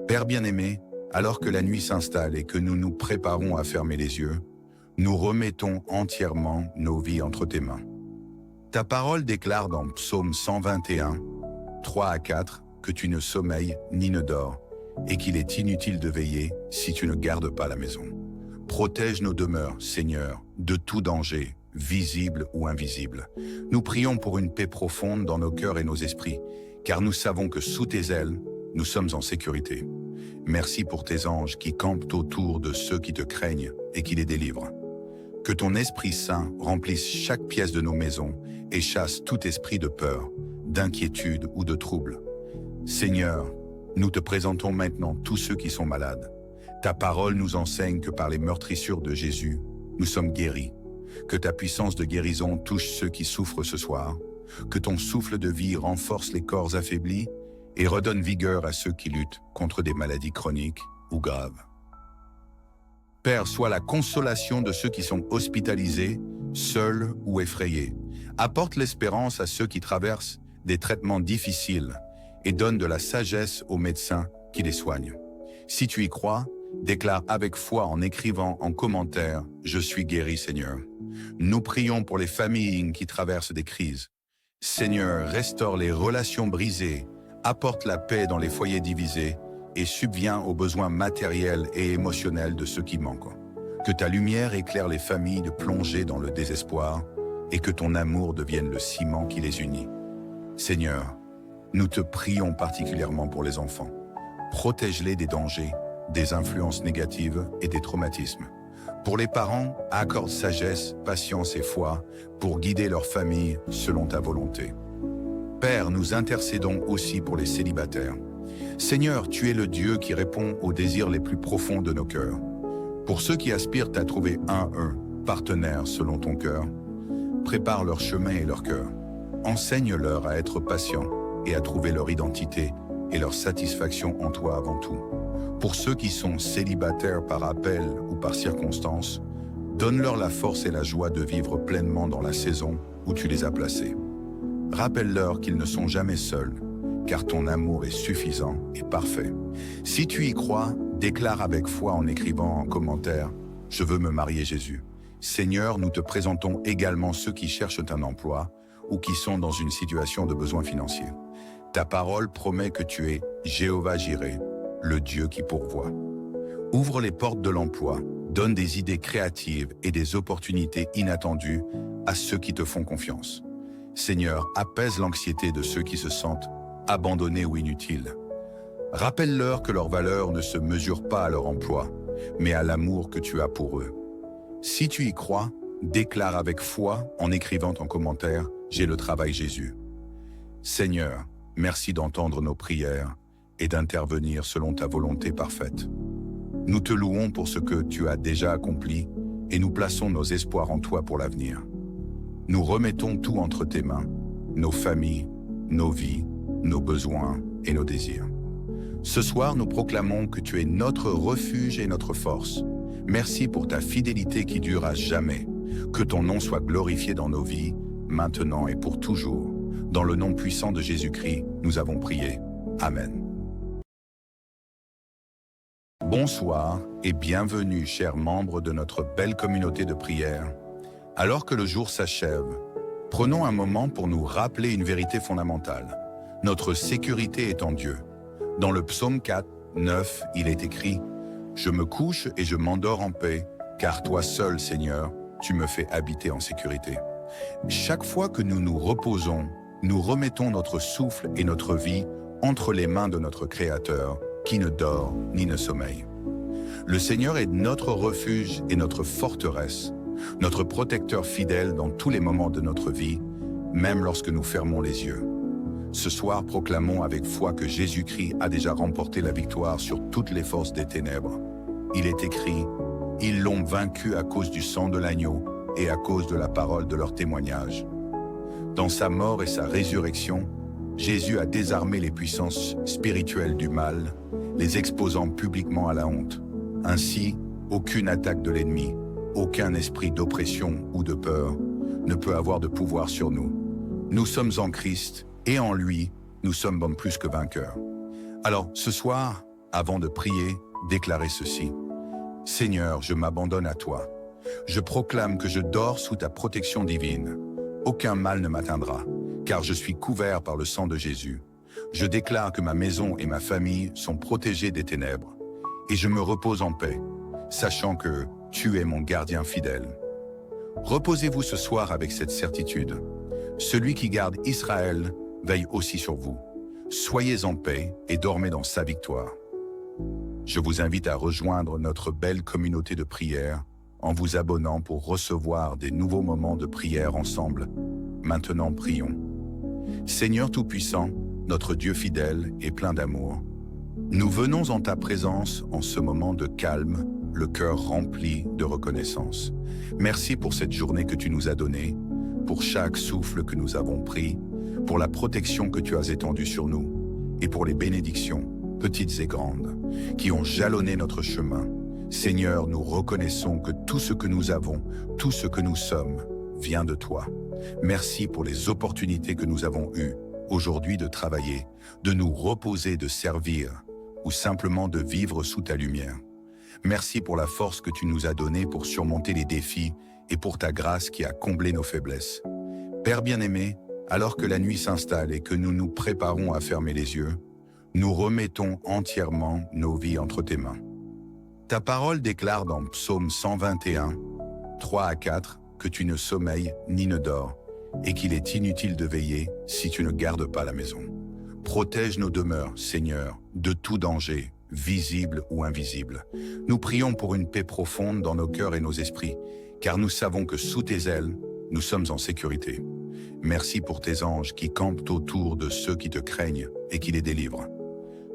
Père bien-aimé, alors que la nuit s'installe et que nous nous préparons à fermer les yeux, nous remettons entièrement nos vies entre tes mains. Ta parole déclare dans Psaume 121, 3 à 4, que tu ne sommeilles ni ne dors, et qu'il est inutile de veiller si tu ne gardes pas la maison. Protège nos demeures, Seigneur, de tout danger, visible ou invisible. Nous prions pour une paix profonde dans nos cœurs et nos esprits, car nous savons que sous tes ailes, nous sommes en sécurité. Merci pour tes anges qui campent autour de ceux qui te craignent et qui les délivrent. Que ton Esprit Saint remplisse chaque pièce de nos maisons et chasse tout esprit de peur, d'inquiétude ou de trouble. Seigneur, nous te présentons maintenant tous ceux qui sont malades. Ta parole nous enseigne que par les meurtrissures de Jésus, nous sommes guéris. Que ta puissance de guérison touche ceux qui souffrent ce soir. Que ton souffle de vie renforce les corps affaiblis et redonne vigueur à ceux qui luttent contre des maladies chroniques ou graves. Père, sois la consolation de ceux qui sont hospitalisés, seuls ou effrayés. Apporte l'espérance à ceux qui traversent des traitements difficiles et donne de la sagesse aux médecins qui les soignent. Si tu y crois, déclare avec foi en écrivant en commentaire « Je suis guéri, Seigneur ». Nous prions pour les familles qui traversent des crises. Seigneur, restaure les relations brisées, apporte la paix dans les foyers divisés et subviens aux besoins matériels et émotionnels de ceux qui manquent. Que ta lumière éclaire les familles de plonger dans le désespoir et que ton amour devienne le ciment qui les unit. Seigneur, nous te prions particulièrement pour les enfants. Protège-les des dangers, des influences négatives et des traumatismes. Pour les parents, accorde sagesse, patience et foi pour guider leur famille selon ta volonté. Père, nous intercédons aussi pour les célibataires. Seigneur, tu es le Dieu qui répond aux désirs les plus profonds de nos cœurs. Pour ceux qui aspirent à trouver un partenaire selon ton cœur, prépare leur chemin et leur cœur. Enseigne-leur à être patients et à trouver leur identité et leur satisfaction en toi avant tout. Pour ceux qui sont célibataires par appel ou par circonstance, donne-leur la force et la joie de vivre pleinement dans la saison où tu les as placés. Rappelle-leur qu'ils ne sont jamais seuls, car ton amour est suffisant et parfait. Si tu y crois, déclare avec foi en écrivant en commentaire « Je veux me marier Jésus ». Seigneur, nous te présentons également ceux qui cherchent un emploi ou qui sont dans une situation de besoin financier. Ta parole promet que tu es Jéhovah Jireh, le Dieu qui pourvoit. Ouvre les portes de l'emploi, donne des idées créatives et des opportunités inattendues à ceux qui te font confiance. Seigneur, apaise l'anxiété de ceux qui se sentent abandonnés ou inutiles. Rappelle-leur que leur valeur ne se mesure pas à leur emploi, mais à l'amour que tu as pour eux. Si tu y crois, déclare avec foi en écrivant en commentaire « J'ai le travail Jésus ». Seigneur, merci d'entendre nos prières et d'intervenir selon ta volonté parfaite. Nous te louons pour ce que tu as déjà accompli et nous plaçons nos espoirs en toi pour l'avenir. Nous remettons tout entre tes mains, nos familles, nos vies, nos besoins et nos désirs. Ce soir, nous proclamons que tu es notre refuge et notre force. Merci pour ta fidélité qui dure à jamais. Que ton nom soit glorifié dans nos vies, maintenant et pour toujours. Dans le nom puissant de Jésus-Christ, nous avons prié. Amen. Bonsoir et bienvenue, chers membres de notre belle communauté de prière. Alors que le jour s'achève, prenons un moment pour nous rappeler une vérité fondamentale. Notre sécurité est en Dieu. Dans le psaume 4, 9, il est écrit « Je me couche et je m'endors en paix, car toi seul, Seigneur, tu me fais habiter en sécurité. » Chaque fois que nous nous reposons, nous remettons notre souffle et notre vie entre les mains de notre Créateur, qui ne dort ni ne sommeille. Le Seigneur est notre refuge et notre forteresse, notre protecteur fidèle dans tous les moments de notre vie, même lorsque nous fermons les yeux. Ce soir, proclamons avec foi que Jésus-Christ a déjà remporté la victoire sur toutes les forces des ténèbres. Il est écrit « Ils l'ont vaincu à cause du sang de l'agneau et à cause de la parole de leur témoignage. » Dans sa mort et sa résurrection, Jésus a désarmé les puissances spirituelles du mal, les exposant publiquement à la honte. Ainsi, aucune attaque de l'ennemi, aucun esprit d'oppression ou de peur ne peut avoir de pouvoir sur nous. Nous sommes en Christ et en lui, nous sommes bon plus que vainqueurs. Alors, ce soir, avant de prier, déclarez ceci. « Seigneur, je m'abandonne à toi. Je proclame que je dors sous ta protection divine. Aucun mal ne m'atteindra, car je suis couvert par le sang de Jésus. Je déclare que ma maison et ma famille sont protégées des ténèbres, et je me repose en paix, sachant que tu es mon gardien fidèle. » Reposez-vous ce soir avec cette certitude. Celui qui garde Israël veille aussi sur vous. Soyez en paix et dormez dans sa victoire. Je vous invite à rejoindre notre belle communauté de prière en vous abonnant pour recevoir des nouveaux moments de prière ensemble. Maintenant, prions. Seigneur Tout-Puissant, notre Dieu fidèle et plein d'amour, nous venons en ta présence en ce moment de calme, le cœur rempli de reconnaissance. Merci pour cette journée que tu nous as donnée, pour chaque souffle que nous avons pris, pour la protection que tu as étendue sur nous, et pour les bénédictions, petites et grandes, qui ont jalonné notre chemin. Seigneur, nous reconnaissons que tout ce que nous avons, tout ce que nous sommes, vient de toi. Merci pour les opportunités que nous avons eues aujourd'hui de travailler, de nous reposer, de servir, ou simplement de vivre sous ta lumière. Merci pour la force que tu nous as donnée pour surmonter les défis et pour ta grâce qui a comblé nos faiblesses. Père bien-aimé, alors que la nuit s'installe et que nous nous préparons à fermer les yeux, nous remettons entièrement nos vies entre tes mains. Ta parole déclare dans Psaume 121, 3 à 4, que tu ne sommeilles ni ne dors, et qu'il est inutile de veiller si tu ne gardes pas la maison. Protège nos demeures, Seigneur, de tout danger, visible ou invisible. Nous prions pour une paix profonde dans nos cœurs et nos esprits, car nous savons que sous tes ailes, nous sommes en sécurité. Merci pour tes anges qui campent autour de ceux qui te craignent et qui les délivrent.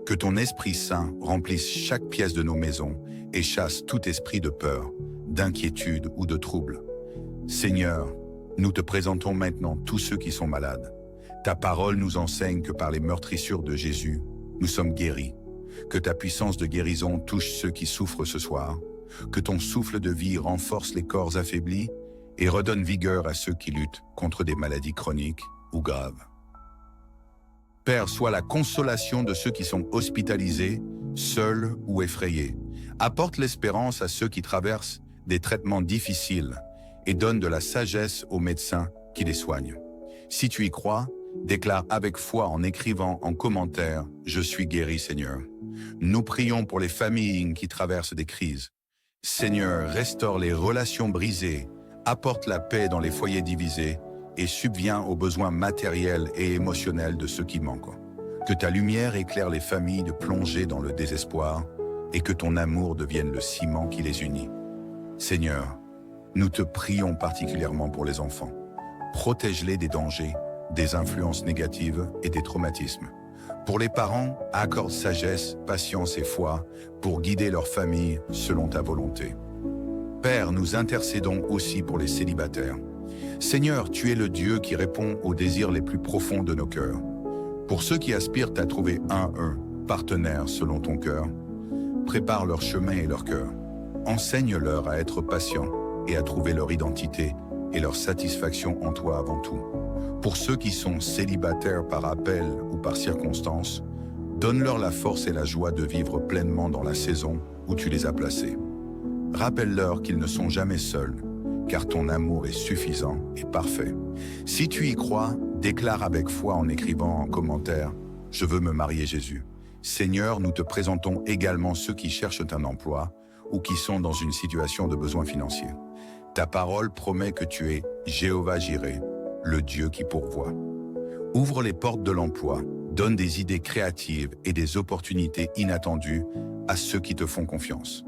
Que ton Esprit Saint remplisse chaque pièce de nos maisons et chasse tout esprit de peur, d'inquiétude ou de trouble. Seigneur, nous te présentons maintenant tous ceux qui sont malades. Ta parole nous enseigne que par les meurtrissures de Jésus, nous sommes guéris. Que ta puissance de guérison touche ceux qui souffrent ce soir. Que ton souffle de vie renforce les corps affaiblis et redonne vigueur à ceux qui luttent contre des maladies chroniques ou graves. Père, sois la consolation de ceux qui sont hospitalisés, seuls ou effrayés. Apporte l'espérance à ceux qui traversent des traitements difficiles et donne de la sagesse aux médecins qui les soignent. Si tu y crois, déclare avec foi en écrivant en commentaire « Je suis guéri, Seigneur ». Nous prions pour les familles qui traversent des crises. Seigneur, restaure les relations brisées, apporte la paix dans les foyers divisés et subviens aux besoins matériels et émotionnels de ceux qui manquent. Que ta lumière éclaire les familles de plonger dans le désespoir et que ton amour devienne le ciment qui les unit. Seigneur, nous te prions particulièrement pour les enfants. Protège-les des dangers, des influences négatives et des traumatismes. Pour les parents, accorde sagesse, patience et foi pour guider leur famille selon ta volonté. Père, nous intercédons aussi pour les célibataires. Seigneur, tu es le Dieu qui répond aux désirs les plus profonds de nos cœurs. Pour ceux qui aspirent à trouver un partenaire selon ton cœur, prépare leur chemin et leur cœur. Enseigne-leur à être patients et à trouver leur identité et leur satisfaction en toi avant tout. Pour ceux qui sont célibataires par appel ou par circonstance, donne-leur la force et la joie de vivre pleinement dans la saison où tu les as placés. Rappelle-leur qu'ils ne sont jamais seuls, car ton amour est suffisant et parfait. Si tu y crois, déclare avec foi en écrivant en commentaire « Je veux me marier Jésus ». Seigneur, nous te présentons également ceux qui cherchent un emploi ou qui sont dans une situation de besoin financier. Ta parole promet que tu es Jéhovah Jireh, le Dieu qui pourvoit. Ouvre les portes de l'emploi, donne des idées créatives et des opportunités inattendues à ceux qui te font confiance.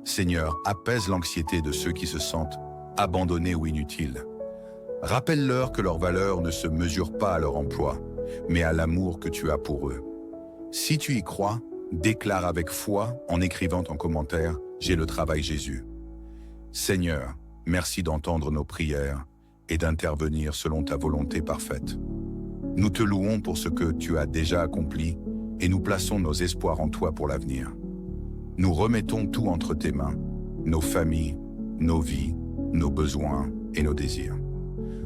Seigneur, apaise l'anxiété de ceux qui se sentent abandonnés ou inutiles. Rappelle-leur que leur valeur ne se mesure pas à leur emploi, mais à l'amour que tu as pour eux. Si tu y crois, déclare avec foi en écrivant en commentaire « J'ai le travail Jésus ». Seigneur, merci d'entendre nos prières et d'intervenir selon ta volonté parfaite. Nous te louons pour ce que tu as déjà accompli et nous plaçons nos espoirs en toi pour l'avenir. Nous remettons tout entre tes mains, nos familles, nos vies, nos besoins et nos désirs.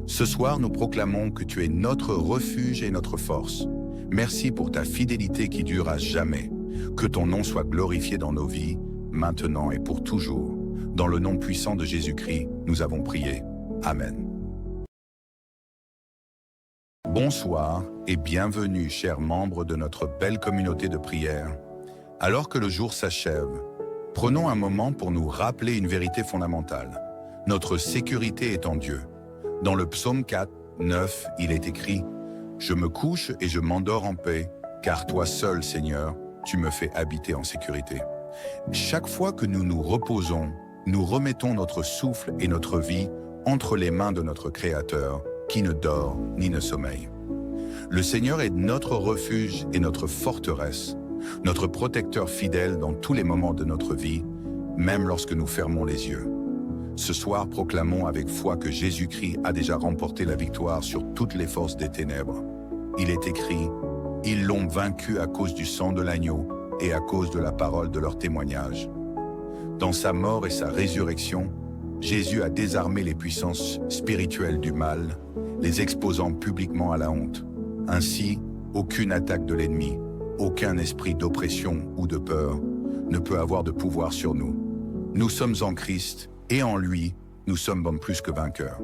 Ce soir, nous proclamons que tu es notre refuge et notre force. Merci pour ta fidélité qui dure à jamais. Que ton nom soit glorifié dans nos vies, maintenant et pour toujours. Dans le nom puissant de Jésus-Christ, nous avons prié. Amen. Bonsoir et bienvenue, chers membres de notre belle communauté de prière. Alors que le jour s'achève, prenons un moment pour nous rappeler une vérité fondamentale. Notre sécurité est en Dieu. Dans le psaume 4, 9, il est écrit « Je me couche et je m'endors en paix, car toi seul, Seigneur, tu me fais habiter en sécurité. » Chaque fois que nous nous reposons, nous remettons notre souffle et notre vie entre les mains de notre Créateur, qui ne dort ni ne sommeille. Le Seigneur est notre refuge et notre forteresse, notre protecteur fidèle dans tous les moments de notre vie, même lorsque nous fermons les yeux. Ce soir, proclamons avec foi que Jésus-Christ a déjà remporté la victoire sur toutes les forces des ténèbres. Il est écrit « Ils l'ont vaincu à cause du sang de l'agneau et à cause de la parole de leur témoignage. » Dans sa mort et sa résurrection, Jésus a désarmé les puissances spirituelles du mal, les exposant publiquement à la honte. Ainsi, aucune attaque de l'ennemi, aucun esprit d'oppression ou de peur ne peut avoir de pouvoir sur nous. Nous sommes en Christ et en lui, nous sommes plus que vainqueurs.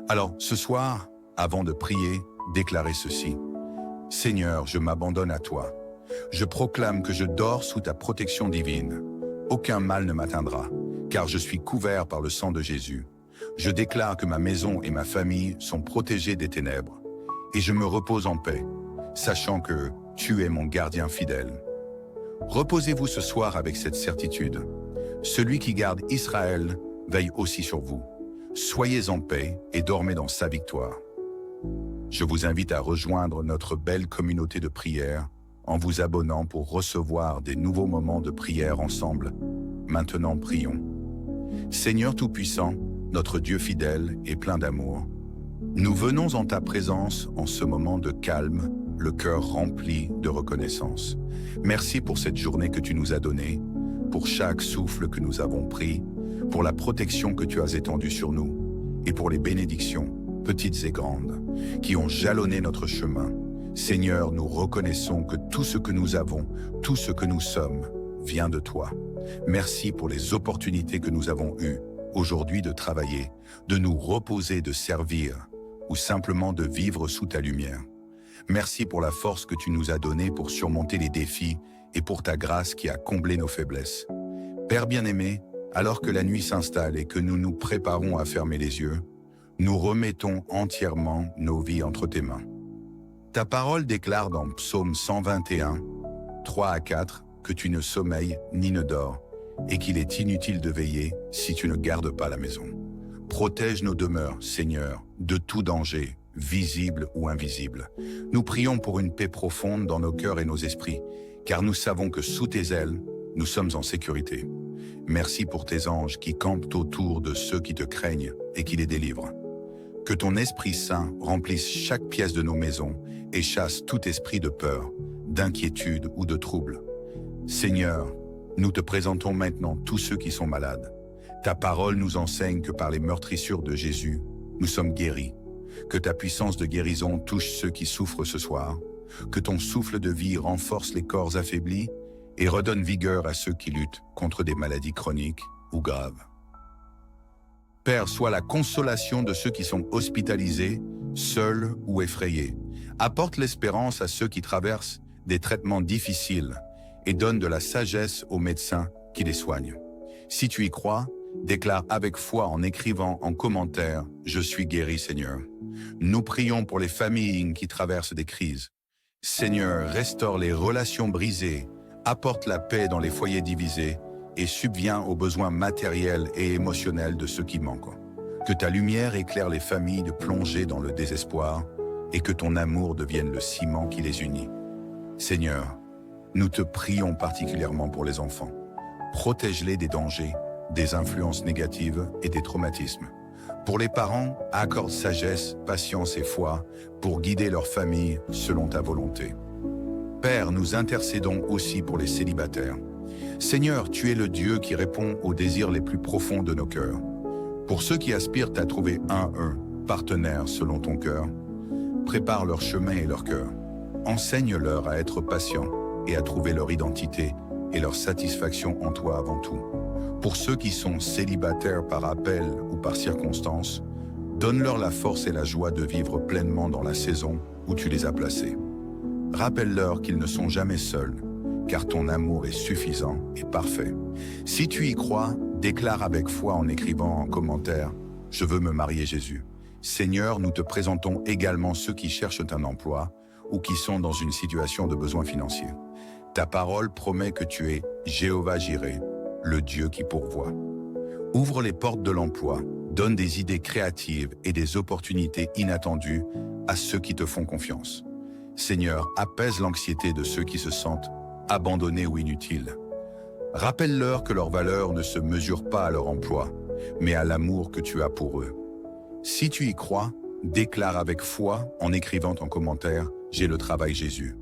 Alors, ce soir, avant de prier, déclarez ceci. « Seigneur, je m'abandonne à toi. Je proclame que je dors sous ta protection divine. Aucun mal ne m'atteindra, car je suis couvert par le sang de Jésus. Je déclare que ma maison et ma famille sont protégées des ténèbres, et je me repose en paix, sachant que tu es mon gardien fidèle. Reposez-vous ce soir avec cette certitude. Celui qui garde Israël veille aussi sur vous. Soyez en paix et dormez dans sa victoire. Je vous invite à rejoindre notre belle communauté de prière en vous abonnant pour recevoir des nouveaux moments de prière ensemble. Maintenant, prions. Seigneur Tout-Puissant, notre Dieu fidèle et plein d'amour, nous venons en ta présence en ce moment de calme, le cœur rempli de reconnaissance. Merci pour cette journée que tu nous as donnée, pour chaque souffle que nous avons pris, pour la protection que tu as étendue sur nous et pour les bénédictions, petites et grandes, qui ont jalonné notre chemin. Seigneur, nous reconnaissons que tout ce que nous avons, tout ce que nous sommes, vient de toi. Merci pour les opportunités que nous avons eues aujourd'hui de travailler, de nous reposer, de servir ou simplement de vivre sous ta lumière. Merci pour la force que tu nous as donnée pour surmonter les défis et pour ta grâce qui a comblé nos faiblesses. Père bien-aimé, alors que la nuit s'installe et que nous nous préparons à fermer les yeux, nous remettons entièrement nos vies entre tes mains. Ta parole déclare dans Psaume 121, 3 à 4, que tu ne sommeilles ni ne dors, et qu'il est inutile de veiller si tu ne gardes pas la maison. Protège nos demeures, Seigneur, de tout danger, visible ou invisible. Nous prions pour une paix profonde dans nos cœurs et nos esprits, car nous savons que sous tes ailes, nous sommes en sécurité. Merci pour tes anges qui campent autour de ceux qui te craignent et qui les délivrent. Que ton Esprit Saint remplisse chaque pièce de nos maisons et chasse tout esprit de peur, d'inquiétude ou de trouble. Seigneur, nous te présentons maintenant tous ceux qui sont malades. Ta parole nous enseigne que par les meurtrissures de Jésus, nous sommes guéris. Que ta puissance de guérison touche ceux qui souffrent ce soir. Que ton souffle de vie renforce les corps affaiblis et redonne vigueur à ceux qui luttent contre des maladies chroniques ou graves. Père, sois la consolation de ceux qui sont hospitalisés, seuls ou effrayés. Apporte l'espérance à ceux qui traversent des traitements difficiles et donne de la sagesse aux médecins qui les soignent. Si tu y crois, déclare avec foi en écrivant en commentaire « Je suis guéri, Seigneur ». Nous prions pour les familles qui traversent des crises. Seigneur, restaure les relations brisées, apporte la paix dans les foyers divisés et subviens aux besoins matériels et émotionnels de ceux qui manquent. Que ta lumière éclaire les familles de plonger dans le désespoir et que ton amour devienne le ciment qui les unit. Seigneur, nous te prions particulièrement pour les enfants. Protège-les des dangers, des influences négatives et des traumatismes. Pour les parents, accorde sagesse, patience et foi pour guider leur famille selon ta volonté. Père, nous intercédons aussi pour les célibataires. Seigneur, tu es le Dieu qui répond aux désirs les plus profonds de nos cœurs. Pour ceux qui aspirent à trouver un partenaire selon ton cœur, prépare leur chemin et leur cœur. Enseigne-leur à être patients et à trouver leur identité et leur satisfaction en toi avant tout. Pour ceux qui sont célibataires par appel ou par circonstance, donne-leur la force et la joie de vivre pleinement dans la saison où tu les as placés. Rappelle-leur qu'ils ne sont jamais seuls, car ton amour est suffisant et parfait. Si tu y crois, déclare avec foi en écrivant en commentaire « Je veux me marier Jésus ». Seigneur, nous te présentons également ceux qui cherchent un emploi ou qui sont dans une situation de besoin financier. Ta parole promet que tu es Jéhovah Jireh, le Dieu qui pourvoit. Ouvre les portes de l'emploi, donne des idées créatives et des opportunités inattendues à ceux qui te font confiance. Seigneur, apaise l'anxiété de ceux qui se sentent abandonnés ou inutiles. Rappelle-leur que leur valeur ne se mesure pas à leur emploi, mais à l'amour que tu as pour eux. Si tu y crois, déclare avec foi en écrivant en commentaire « J'ai le travail Jésus ».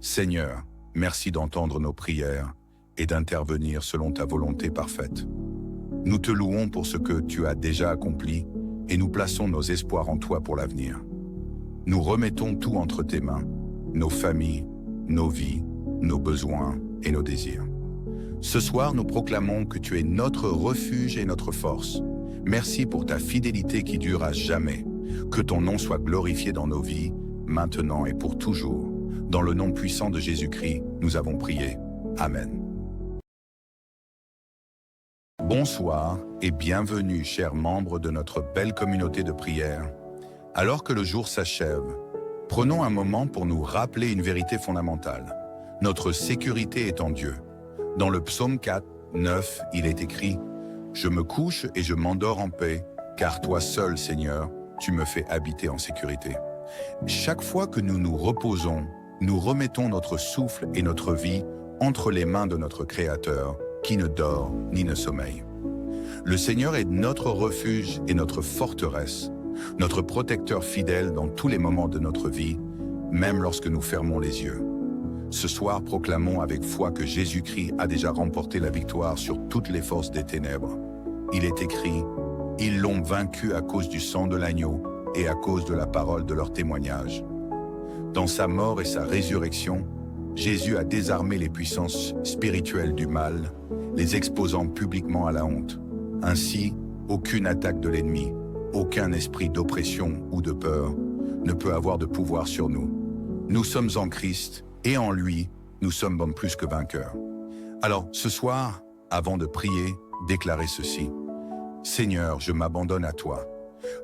Seigneur, merci d'entendre nos prières et d'intervenir selon ta volonté parfaite. Nous te louons pour ce que tu as déjà accompli et nous plaçons nos espoirs en toi pour l'avenir. Nous remettons tout entre tes mains, nos familles, nos vies, nos besoins et nos désirs. Ce soir, nous proclamons que tu es notre refuge et notre force. Merci pour ta fidélité qui dure à jamais. Que ton nom soit glorifié dans nos vies, maintenant et pour toujours. Dans le nom puissant de Jésus-Christ, nous avons prié. Amen. Bonsoir et bienvenue, chers membres de notre belle communauté de prière. Alors que le jour s'achève, prenons un moment pour nous rappeler une vérité fondamentale. Notre sécurité est en Dieu. Dans le psaume 4, 9, il est écrit « Je me couche et je m'endors en paix, car toi seul, Seigneur, tu me fais habiter en sécurité. » Chaque fois que nous nous reposons, nous remettons notre souffle et notre vie entre les mains de notre Créateur, qui ne dort ni ne sommeille. Le Seigneur est notre refuge et notre forteresse, notre protecteur fidèle dans tous les moments de notre vie, même lorsque nous fermons les yeux. Ce soir, proclamons avec foi que Jésus-Christ a déjà remporté la victoire sur toutes les forces des ténèbres. Il est écrit « Ils l'ont vaincu à cause du sang de l'agneau et à cause de la parole de leur témoignage. » Dans sa mort et sa résurrection, Jésus a désarmé les puissances spirituelles du mal, les exposant publiquement à la honte. Ainsi, aucune attaque de l'ennemi, aucun esprit d'oppression ou de peur ne peut avoir de pouvoir sur nous. Nous sommes en Christ et en lui, nous sommes bon plus que vainqueurs. Alors, ce soir, avant de prier, déclarez ceci. « Seigneur, je m'abandonne à toi.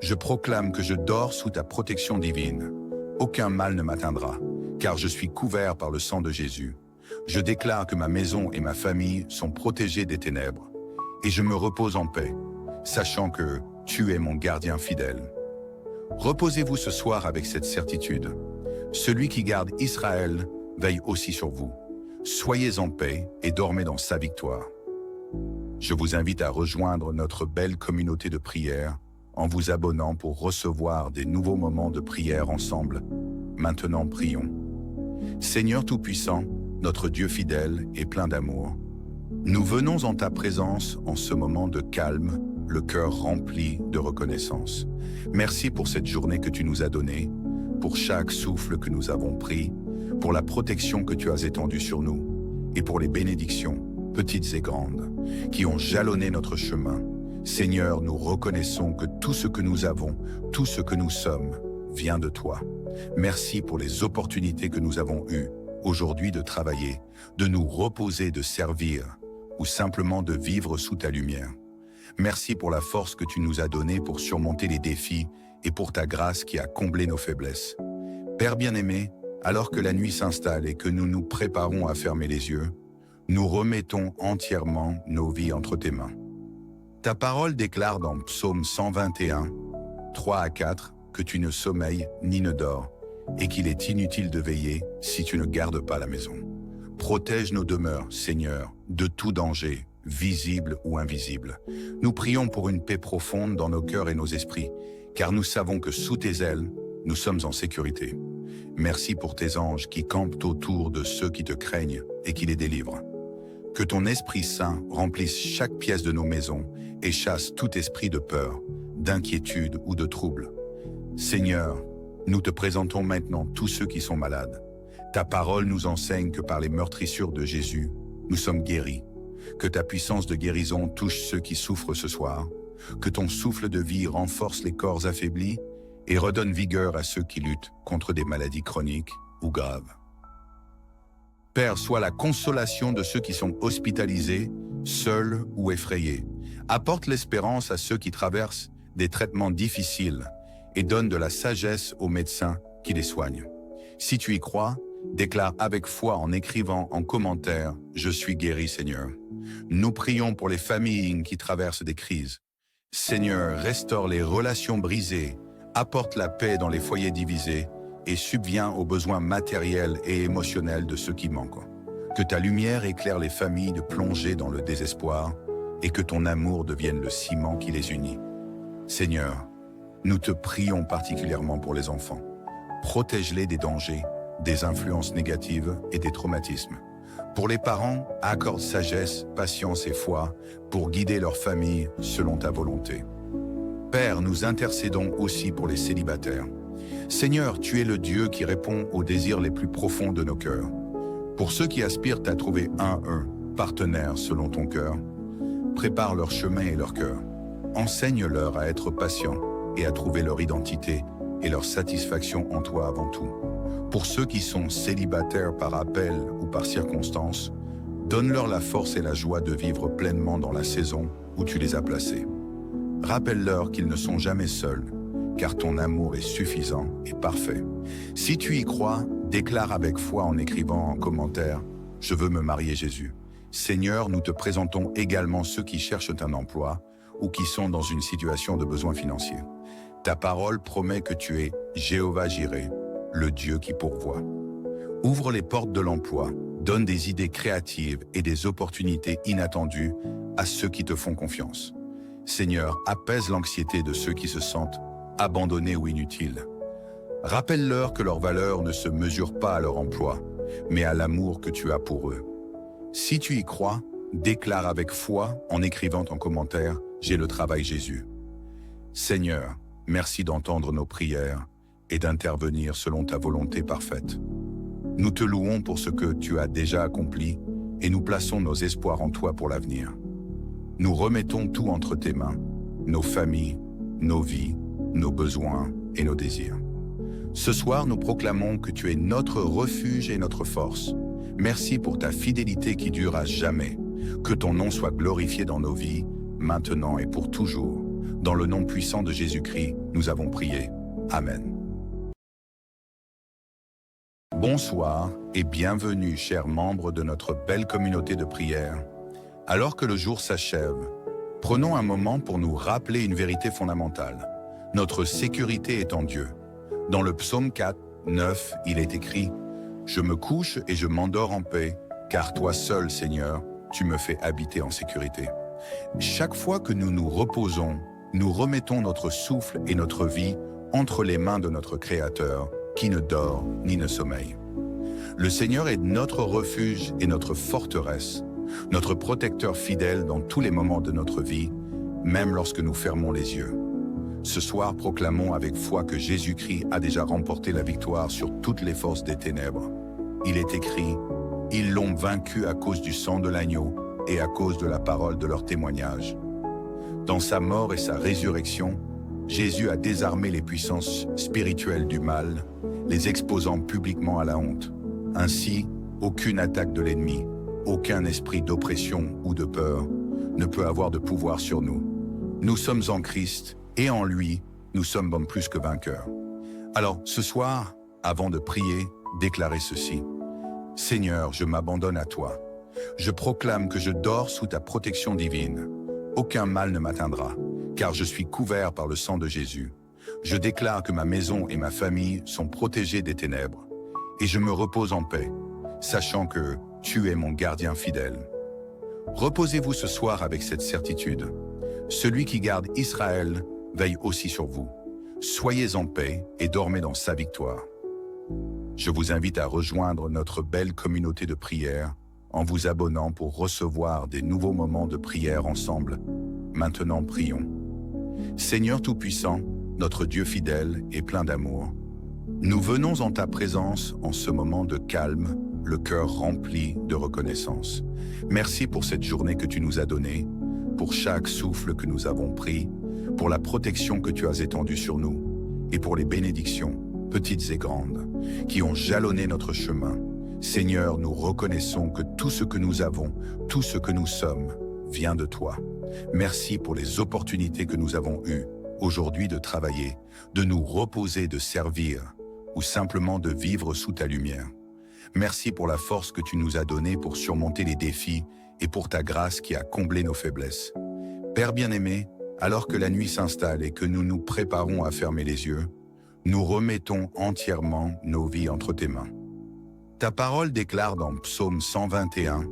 Je proclame que je dors sous ta protection divine. Aucun mal ne m'atteindra, car je suis couvert par le sang de Jésus. Je déclare que ma maison et ma famille sont protégées des ténèbres, et je me repose en paix, sachant que tu es mon gardien fidèle. » Reposez-vous ce soir avec cette certitude. Celui qui garde Israël veille aussi sur vous. Soyez en paix et dormez dans sa victoire. Je vous invite à rejoindre notre belle communauté de prière en vous abonnant pour recevoir des nouveaux moments de prière ensemble. Maintenant, prions. Seigneur Tout-Puissant, notre Dieu fidèle et plein d'amour, nous venons en ta présence en ce moment de calme, le cœur rempli de reconnaissance. Merci pour cette journée que tu nous as donnée, pour chaque souffle que nous avons pris, pour la protection que tu as étendue sur nous, et pour les bénédictions, petites et grandes, qui ont jalonné notre chemin. Seigneur, nous reconnaissons que tout ce que nous avons, tout ce que nous sommes, vient de toi. Merci pour les opportunités que nous avons eues aujourd'hui de travailler, de nous reposer, de servir, ou simplement de vivre sous ta lumière. Merci pour la force que tu nous as donnée pour surmonter les défis et pour ta grâce qui a comblé nos faiblesses. Père bien-aimé, alors que la nuit s'installe et que nous nous préparons à fermer les yeux, nous remettons entièrement nos vies entre tes mains. Ta parole déclare dans Psaume 121, 3 à 4, que tu ne sommeilles ni ne dors, et qu'il est inutile de veiller si tu ne gardes pas la maison. Protège nos demeures, Seigneur, de tout danger, visible ou invisible. Nous prions pour une paix profonde dans nos cœurs et nos esprits, car nous savons que sous tes ailes, nous sommes en sécurité. Merci pour tes anges qui campent autour de ceux qui te craignent et qui les délivrent. Que ton Esprit Saint remplisse chaque pièce de nos maisons et chasse tout esprit de peur, d'inquiétude ou de trouble. Seigneur, nous te présentons maintenant tous ceux qui sont malades. Ta parole nous enseigne que par les meurtrissures de Jésus, nous sommes guéris. Que ta puissance de guérison touche ceux qui souffrent ce soir. Que ton souffle de vie renforce les corps affaiblis et redonne vigueur à ceux qui luttent contre des maladies chroniques ou graves. Père, sois la consolation de ceux qui sont hospitalisés, seuls ou effrayés. Apporte l'espérance à ceux qui traversent des traitements difficiles et donne de la sagesse aux médecins qui les soignent. Si tu y crois, déclare avec foi en écrivant en commentaire « Je suis guéri, Seigneur ». Nous prions pour les familles qui traversent des crises. Seigneur, restaure les relations brisées, apporte la paix dans les foyers divisés et subviens aux besoins matériels et émotionnels de ceux qui manquent. Que ta lumière éclaire les familles de plonger dans le désespoir et que ton amour devienne le ciment qui les unit. Seigneur, nous te prions particulièrement pour les enfants. Protège-les des dangers, des influences négatives et des traumatismes. Pour les parents, accorde sagesse, patience et foi pour guider leur famille selon ta volonté. Père, nous intercédons aussi pour les célibataires. Seigneur, tu es le Dieu qui répond aux désirs les plus profonds de nos cœurs. Pour ceux qui aspirent à trouver un partenaire selon ton cœur, prépare leur chemin et leur cœur. Enseigne-leur à être patients et à trouver leur identité et leur satisfaction en toi avant tout. Pour ceux qui sont célibataires par appel ou par circonstance, donne-leur la force et la joie de vivre pleinement dans la saison où tu les as placés. Rappelle-leur qu'ils ne sont jamais seuls, car ton amour est suffisant et parfait. Si tu y crois, déclare avec foi en écrivant en commentaire « Je veux me marier Jésus ». Seigneur, nous te présentons également ceux qui cherchent un emploi ou qui sont dans une situation de besoin financier. Ta parole promet que tu es Jéhovah Jireh, le Dieu qui pourvoit. Ouvre les portes de l'emploi, donne des idées créatives et des opportunités inattendues à ceux qui te font confiance. Seigneur, apaise l'anxiété de ceux qui se sentent abandonnés ou inutiles. Rappelle-leur que leur valeur ne se mesure pas à leur emploi, mais à l'amour que tu as pour eux. Si tu y crois, déclare avec foi en écrivant en commentaire « J'ai le travail Jésus ». Seigneur, merci d'entendre nos prières et d'intervenir selon ta volonté parfaite. Nous te louons pour ce que tu as déjà accompli et nous plaçons nos espoirs en toi pour l'avenir. Nous remettons tout entre tes mains, nos familles, nos vies, nos besoins et nos désirs. Ce soir, nous proclamons que tu es notre refuge et notre force. Merci pour ta fidélité qui dure à jamais. Que ton nom soit glorifié dans nos vies, maintenant et pour toujours. Dans le nom puissant de Jésus-Christ, nous avons prié. Amen. Bonsoir et bienvenue, chers membres de notre belle communauté de prière. Alors que le jour s'achève, prenons un moment pour nous rappeler une vérité fondamentale. Notre sécurité est en Dieu. Dans le psaume 4, 9, il est écrit « Je me couche et je m'endors en paix, car toi seul, Seigneur, tu me fais habiter en sécurité. » Chaque fois que nous nous reposons, nous remettons notre souffle et notre vie entre les mains de notre Créateur, qui ne dort ni ne sommeille. Le Seigneur est notre refuge et notre forteresse, notre protecteur fidèle dans tous les moments de notre vie, même lorsque nous fermons les yeux. Ce soir, proclamons avec foi que Jésus-Christ a déjà remporté la victoire sur toutes les forces des ténèbres. Il est écrit « Ils l'ont vaincu à cause du sang de l'agneau et à cause de la parole de leur témoignage. » Dans sa mort et sa résurrection, Jésus a désarmé les puissances spirituelles du mal, les exposant publiquement à la honte. Ainsi, aucune attaque de l'ennemi, aucun esprit d'oppression ou de peur ne peut avoir de pouvoir sur nous. Nous sommes en Christ et en lui, nous sommes bon plus que vainqueurs. Alors, ce soir, avant de prier, déclarez ceci. « Seigneur, je m'abandonne à toi. Je proclame que je dors sous ta protection divine. Aucun mal ne m'atteindra, car je suis couvert par le sang de Jésus. Je déclare que ma maison et ma famille sont protégées des ténèbres, et je me repose en paix, sachant que tu es mon gardien fidèle. » Reposez-vous ce soir avec cette certitude. Celui qui garde Israël veille aussi sur vous. Soyez en paix et dormez dans sa victoire. Je vous invite à rejoindre notre belle communauté de prière en vous abonnant pour recevoir des nouveaux moments de prière ensemble. Maintenant, prions. Seigneur Tout-Puissant, notre Dieu fidèle et plein d'amour, nous venons en ta présence en ce moment de calme, le cœur rempli de reconnaissance. Merci pour cette journée que tu nous as donnée, pour chaque souffle que nous avons pris, pour la protection que tu as étendue sur nous, et pour les bénédictions, petites et grandes, qui ont jalonné notre chemin. Seigneur, nous reconnaissons que tout ce que nous avons, tout ce que nous sommes, vient de toi. Merci pour les opportunités que nous avons eues aujourd'hui de travailler, de nous reposer, de servir, ou simplement de vivre sous ta lumière. Merci pour la force que tu nous as donnée pour surmonter les défis et pour ta grâce qui a comblé nos faiblesses. Père bien-aimé, alors que la nuit s'installe et que nous nous préparons à fermer les yeux, nous remettons entièrement nos vies entre tes mains. Ta parole déclare dans Psaume 121,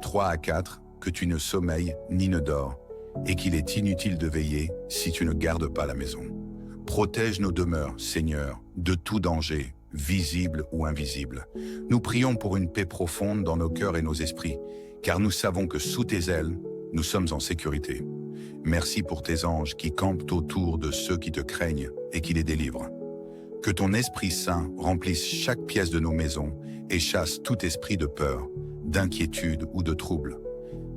3 à 4, que tu ne sommeilles ni ne dors, et qu'il est inutile de veiller si tu ne gardes pas la maison. Protège nos demeures, Seigneur, de tout danger, visible ou invisible. Nous prions pour une paix profonde dans nos cœurs et nos esprits, car nous savons que sous tes ailes, nous sommes en sécurité. Merci pour tes anges qui campent autour de ceux qui te craignent et qui les délivrent. Que ton Esprit Saint remplisse chaque pièce de nos maisons et chasse tout esprit de peur, d'inquiétude ou de trouble.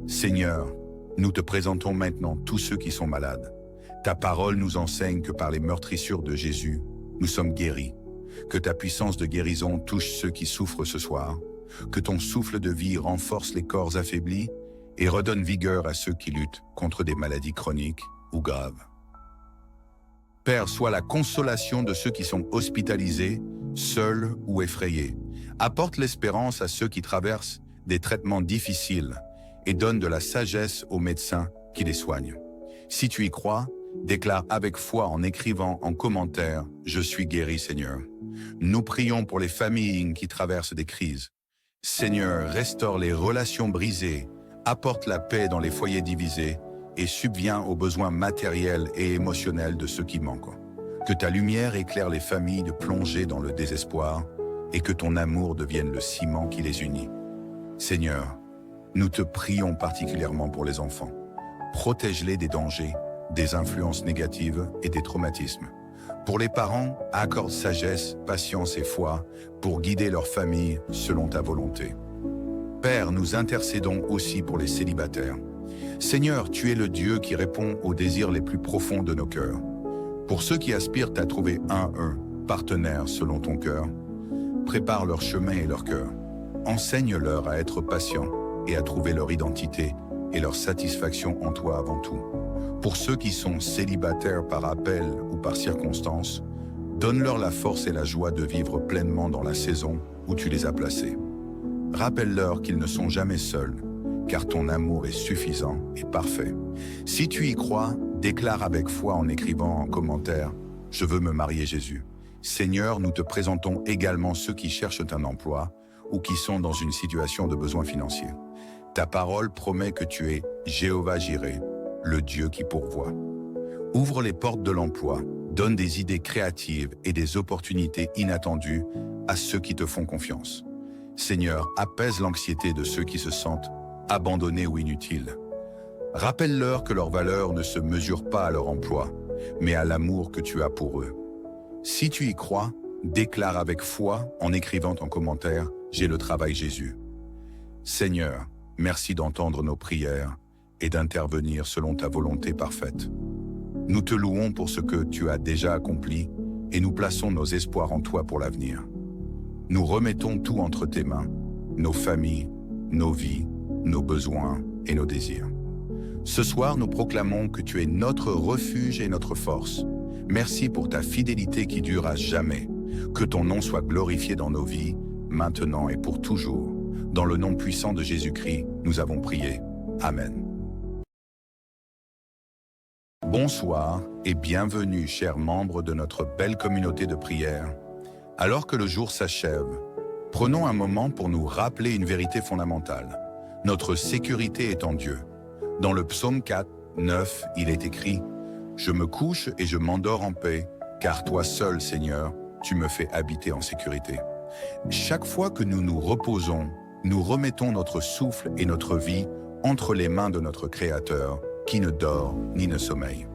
Seigneur, nous te présentons maintenant tous ceux qui sont malades. Ta parole nous enseigne que par les meurtrissures de Jésus, nous sommes guéris. Que ta puissance de guérison touche ceux qui souffrent ce soir. Que ton souffle de vie renforce les corps affaiblis et redonne vigueur à ceux qui luttent contre des maladies chroniques ou graves. Père, sois la consolation de ceux qui sont hospitalisés, seuls ou effrayés. Apporte l'espérance à ceux qui traversent des traitements difficiles et donne de la sagesse aux médecins qui les soignent. Si tu y crois, déclare avec foi en écrivant en commentaire « Je suis guéri, Seigneur ». Nous prions pour les familles qui traversent des crises. Seigneur, restaure les relations brisées, apporte la paix dans les foyers divisés et subviens aux besoins matériels et émotionnels de ceux qui manquent. Que ta lumière éclaire les familles de plonger dans le désespoir et que ton amour devienne le ciment qui les unit. Seigneur, nous te prions particulièrement pour les enfants. Protège-les des dangers, des influences négatives et des traumatismes. Pour les parents, accorde sagesse, patience et foi pour guider leur famille selon ta volonté. Père, nous intercédons aussi pour les célibataires. Seigneur, tu es le Dieu qui répond aux désirs les plus profonds de nos cœurs. Pour ceux qui aspirent à trouver un partenaire selon ton cœur, prépare leur chemin et leur cœur. Enseigne-leur à être patients et à trouver leur identité et leur satisfaction en toi avant tout. Pour ceux qui sont célibataires par appel ou par circonstance, donne-leur la force et la joie de vivre pleinement dans la saison où tu les as placés. Rappelle-leur qu'ils ne sont jamais seuls, car ton amour est suffisant et parfait. Si tu y crois, déclare avec foi en écrivant en commentaire « Je veux me marier Jésus ». Seigneur, nous te présentons également ceux qui cherchent un emploi ou qui sont dans une situation de besoin financier. Ta parole promet que tu es Jéhovah Jireh, le Dieu qui pourvoit. Ouvre les portes de l'emploi, donne des idées créatives et des opportunités inattendues à ceux qui te font confiance. Seigneur, apaise l'anxiété de ceux qui se sentent abandonnés ou inutiles. Rappelle-leur que leur valeur ne se mesure pas à leur emploi, mais à l'amour que tu as pour eux. Si tu y crois, déclare avec foi en écrivant en commentaire « J'ai le travail Jésus ». Seigneur, merci d'entendre nos prières et d'intervenir selon ta volonté parfaite. Nous te louons pour ce que tu as déjà accompli et nous plaçons nos espoirs en toi pour l'avenir. Nous remettons tout entre tes mains, nos familles, nos vies, nos besoins et nos désirs. Ce soir, nous proclamons que tu es notre refuge et notre force. Merci pour ta fidélité qui dure à jamais. Que ton nom soit glorifié dans nos vies, maintenant et pour toujours. Dans le nom puissant de Jésus-Christ, nous avons prié. Amen. Bonsoir et bienvenue, chers membres de notre belle communauté de prière. Alors que le jour s'achève, prenons un moment pour nous rappeler une vérité fondamentale. Notre sécurité est en Dieu. Dans le psaume 4, 9, il est écrit « Je me couche et je m'endors en paix, car toi seul, Seigneur, tu me fais habiter en sécurité. » Chaque fois que nous nous reposons, nous remettons notre souffle et notre vie entre les mains de notre Créateur, qui ne dort ni ne sommeille.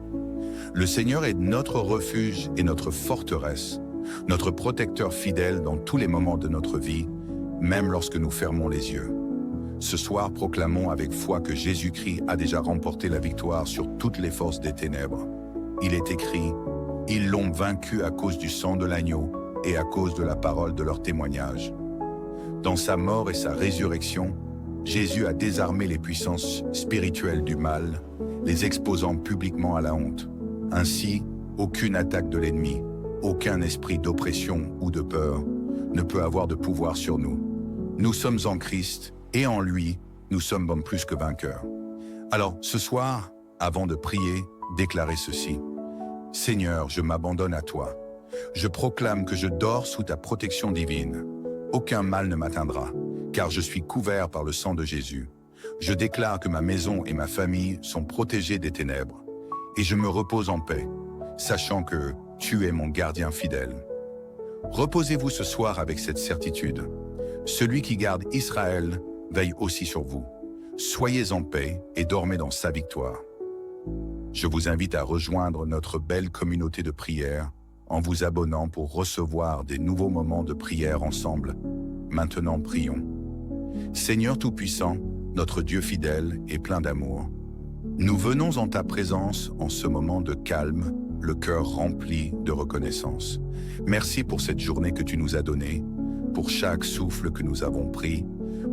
Le Seigneur est notre refuge et notre forteresse, notre protecteur fidèle dans tous les moments de notre vie, même lorsque nous fermons les yeux. Ce soir, proclamons avec foi que Jésus-Christ a déjà remporté la victoire sur toutes les forces des ténèbres. Il est écrit « Ils l'ont vaincu à cause du sang de l'agneau et à cause de la parole de leur témoignage. » Dans sa mort et sa résurrection, Jésus a désarmé les puissances spirituelles du mal, les exposant publiquement à la honte. Ainsi, aucune attaque de l'ennemi, aucun esprit d'oppression ou de peur ne peut avoir de pouvoir sur nous. Nous sommes en Christ et en lui, nous sommes plus que vainqueurs. Alors, ce soir, avant de prier, déclarez ceci. « Seigneur, je m'abandonne à toi. Je proclame que je dors sous ta protection divine. Aucun mal ne m'atteindra, car je suis couvert par le sang de Jésus. Je déclare que ma maison et ma famille sont protégées des ténèbres, et je me repose en paix, sachant que tu es mon gardien fidèle. » Reposez-vous ce soir avec cette certitude. Celui qui garde Israël veille aussi sur vous. Soyez en paix et dormez dans sa victoire. Je vous invite à rejoindre notre belle communauté de prière en vous abonnant pour recevoir des nouveaux moments de prière ensemble. Maintenant, prions. Seigneur Tout-Puissant, notre Dieu fidèle et plein d'amour, nous venons en ta présence en ce moment de calme, le cœur rempli de reconnaissance. Merci pour cette journée que tu nous as donnée, pour chaque souffle que nous avons pris,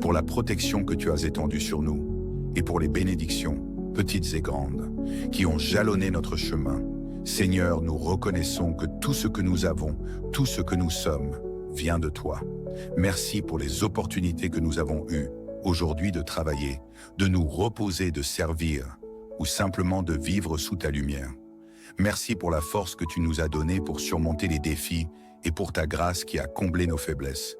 pour la protection que tu as étendue sur nous, et pour les bénédictions, petites et grandes, qui ont jalonné notre chemin. Seigneur, nous reconnaissons que tout ce que nous avons, tout ce que nous sommes, vient de toi. Merci pour les opportunités que nous avons eues aujourd'hui de travailler, de nous reposer, de servir, ou simplement de vivre sous ta lumière. Merci pour la force que tu nous as donnée pour surmonter les défis et pour ta grâce qui a comblé nos faiblesses.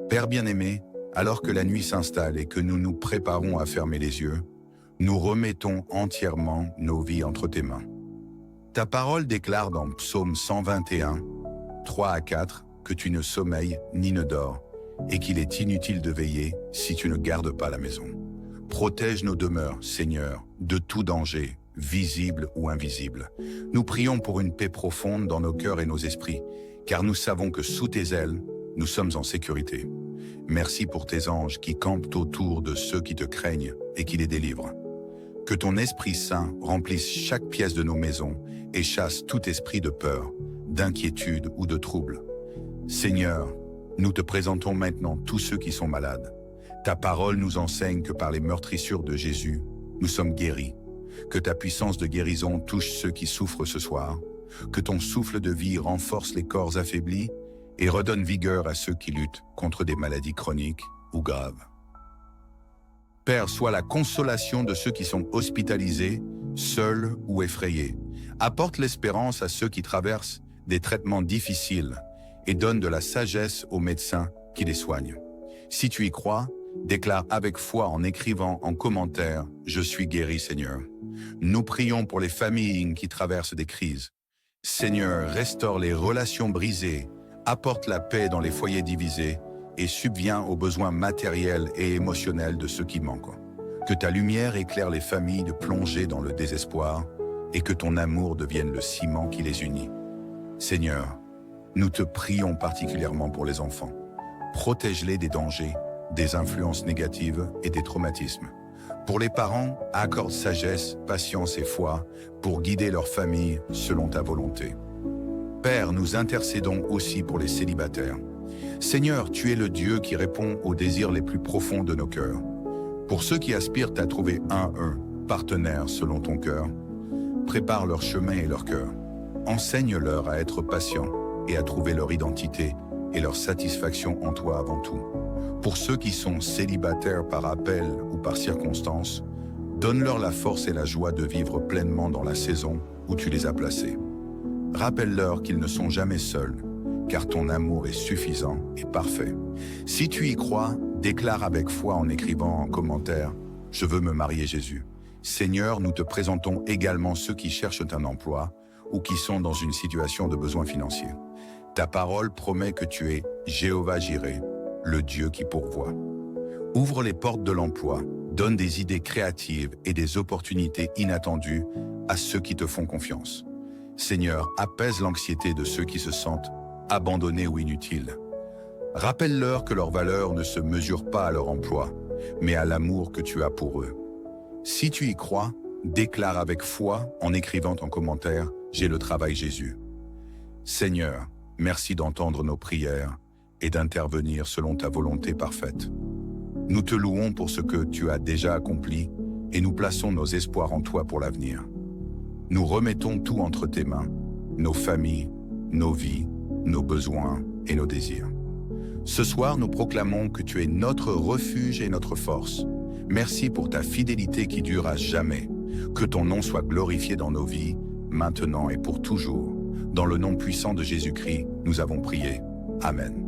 Père bien-aimé, alors que la nuit s'installe et que nous nous préparons à fermer les yeux, nous remettons entièrement nos vies entre tes mains. Ta parole déclare dans Psaume 121, 3 à 4, que tu ne sommeilles ni ne dors, et qu'il est inutile de veiller si tu ne gardes pas la maison. Protège nos demeures, Seigneur, de tout danger, visible ou invisible. Nous prions pour une paix profonde dans nos cœurs et nos esprits, car nous savons que sous tes ailes, nous sommes en sécurité. Merci pour tes anges qui campent autour de ceux qui te craignent et qui les délivrent. Que ton Esprit Saint remplisse chaque pièce de nos maisons et chasse tout esprit de peur, d'inquiétude ou de trouble. Seigneur, nous te présentons maintenant tous ceux qui sont malades. Ta parole nous enseigne que par les meurtrissures de Jésus, nous sommes guéris. Que ta puissance de guérison touche ceux qui souffrent ce soir. Que ton souffle de vie renforce les corps affaiblis et redonne vigueur à ceux qui luttent contre des maladies chroniques ou graves. Père, sois la consolation de ceux qui sont hospitalisés, seuls ou effrayés. Apporte l'espérance à ceux qui traversent des traitements difficiles et donne de la sagesse aux médecins qui les soignent. Si tu y crois, déclare avec foi en écrivant en commentaire « Je suis guéri, Seigneur ». Nous prions pour les familles qui traversent des crises. Seigneur, restaure les relations brisées, apporte la paix dans les foyers divisés et subviens aux besoins matériels et émotionnels de ceux qui manquent. Que ta lumière éclaire les familles de plonger dans le désespoir et que ton amour devienne le ciment qui les unit. Seigneur, nous te prions particulièrement pour les enfants. Protège-les des dangers, des influences négatives et des traumatismes. Pour les parents, accorde sagesse, patience et foi pour guider leur famille selon ta volonté. Père, nous intercédons aussi pour les célibataires. Seigneur, tu es le Dieu qui répond aux désirs les plus profonds de nos cœurs. Pour ceux qui aspirent à trouver un partenaire selon ton cœur, prépare leur chemin et leur cœur. Enseigne-leur à être patients et à trouver leur identité et leur satisfaction en toi avant tout. Pour ceux qui sont célibataires par appel ou par circonstance, donne-leur la force et la joie de vivre pleinement dans la saison où tu les as placés. Rappelle-leur qu'ils ne sont jamais seuls, car ton amour est suffisant et parfait. Si tu y crois, déclare avec foi en écrivant en commentaire « Je veux me marier Jésus ». Seigneur, nous te présentons également ceux qui cherchent un emploi ou qui sont dans une situation de besoin financier. Ta parole promet que tu es Jéhovah Jireh, le Dieu qui pourvoit. Ouvre les portes de l'emploi, donne des idées créatives et des opportunités inattendues à ceux qui te font confiance. Seigneur, apaise l'anxiété de ceux qui se sentent abandonnés ou inutiles. Rappelle-leur que leur valeur ne se mesure pas à leur emploi, mais à l'amour que tu as pour eux. Si tu y crois, déclare avec foi en écrivant en commentaire « J'ai le travail Jésus ». Seigneur, merci d'entendre nos prières et d'intervenir selon ta volonté parfaite. Nous te louons pour ce que tu as déjà accompli et nous plaçons nos espoirs en toi pour l'avenir. Nous remettons tout entre tes mains, nos familles, nos vies, nos besoins et nos désirs. Ce soir, nous proclamons que tu es notre refuge et notre force. Merci pour ta fidélité qui dure à jamais. Que ton nom soit glorifié dans nos vies, maintenant et pour toujours. Dans le nom puissant de Jésus-Christ, nous avons prié. Amen.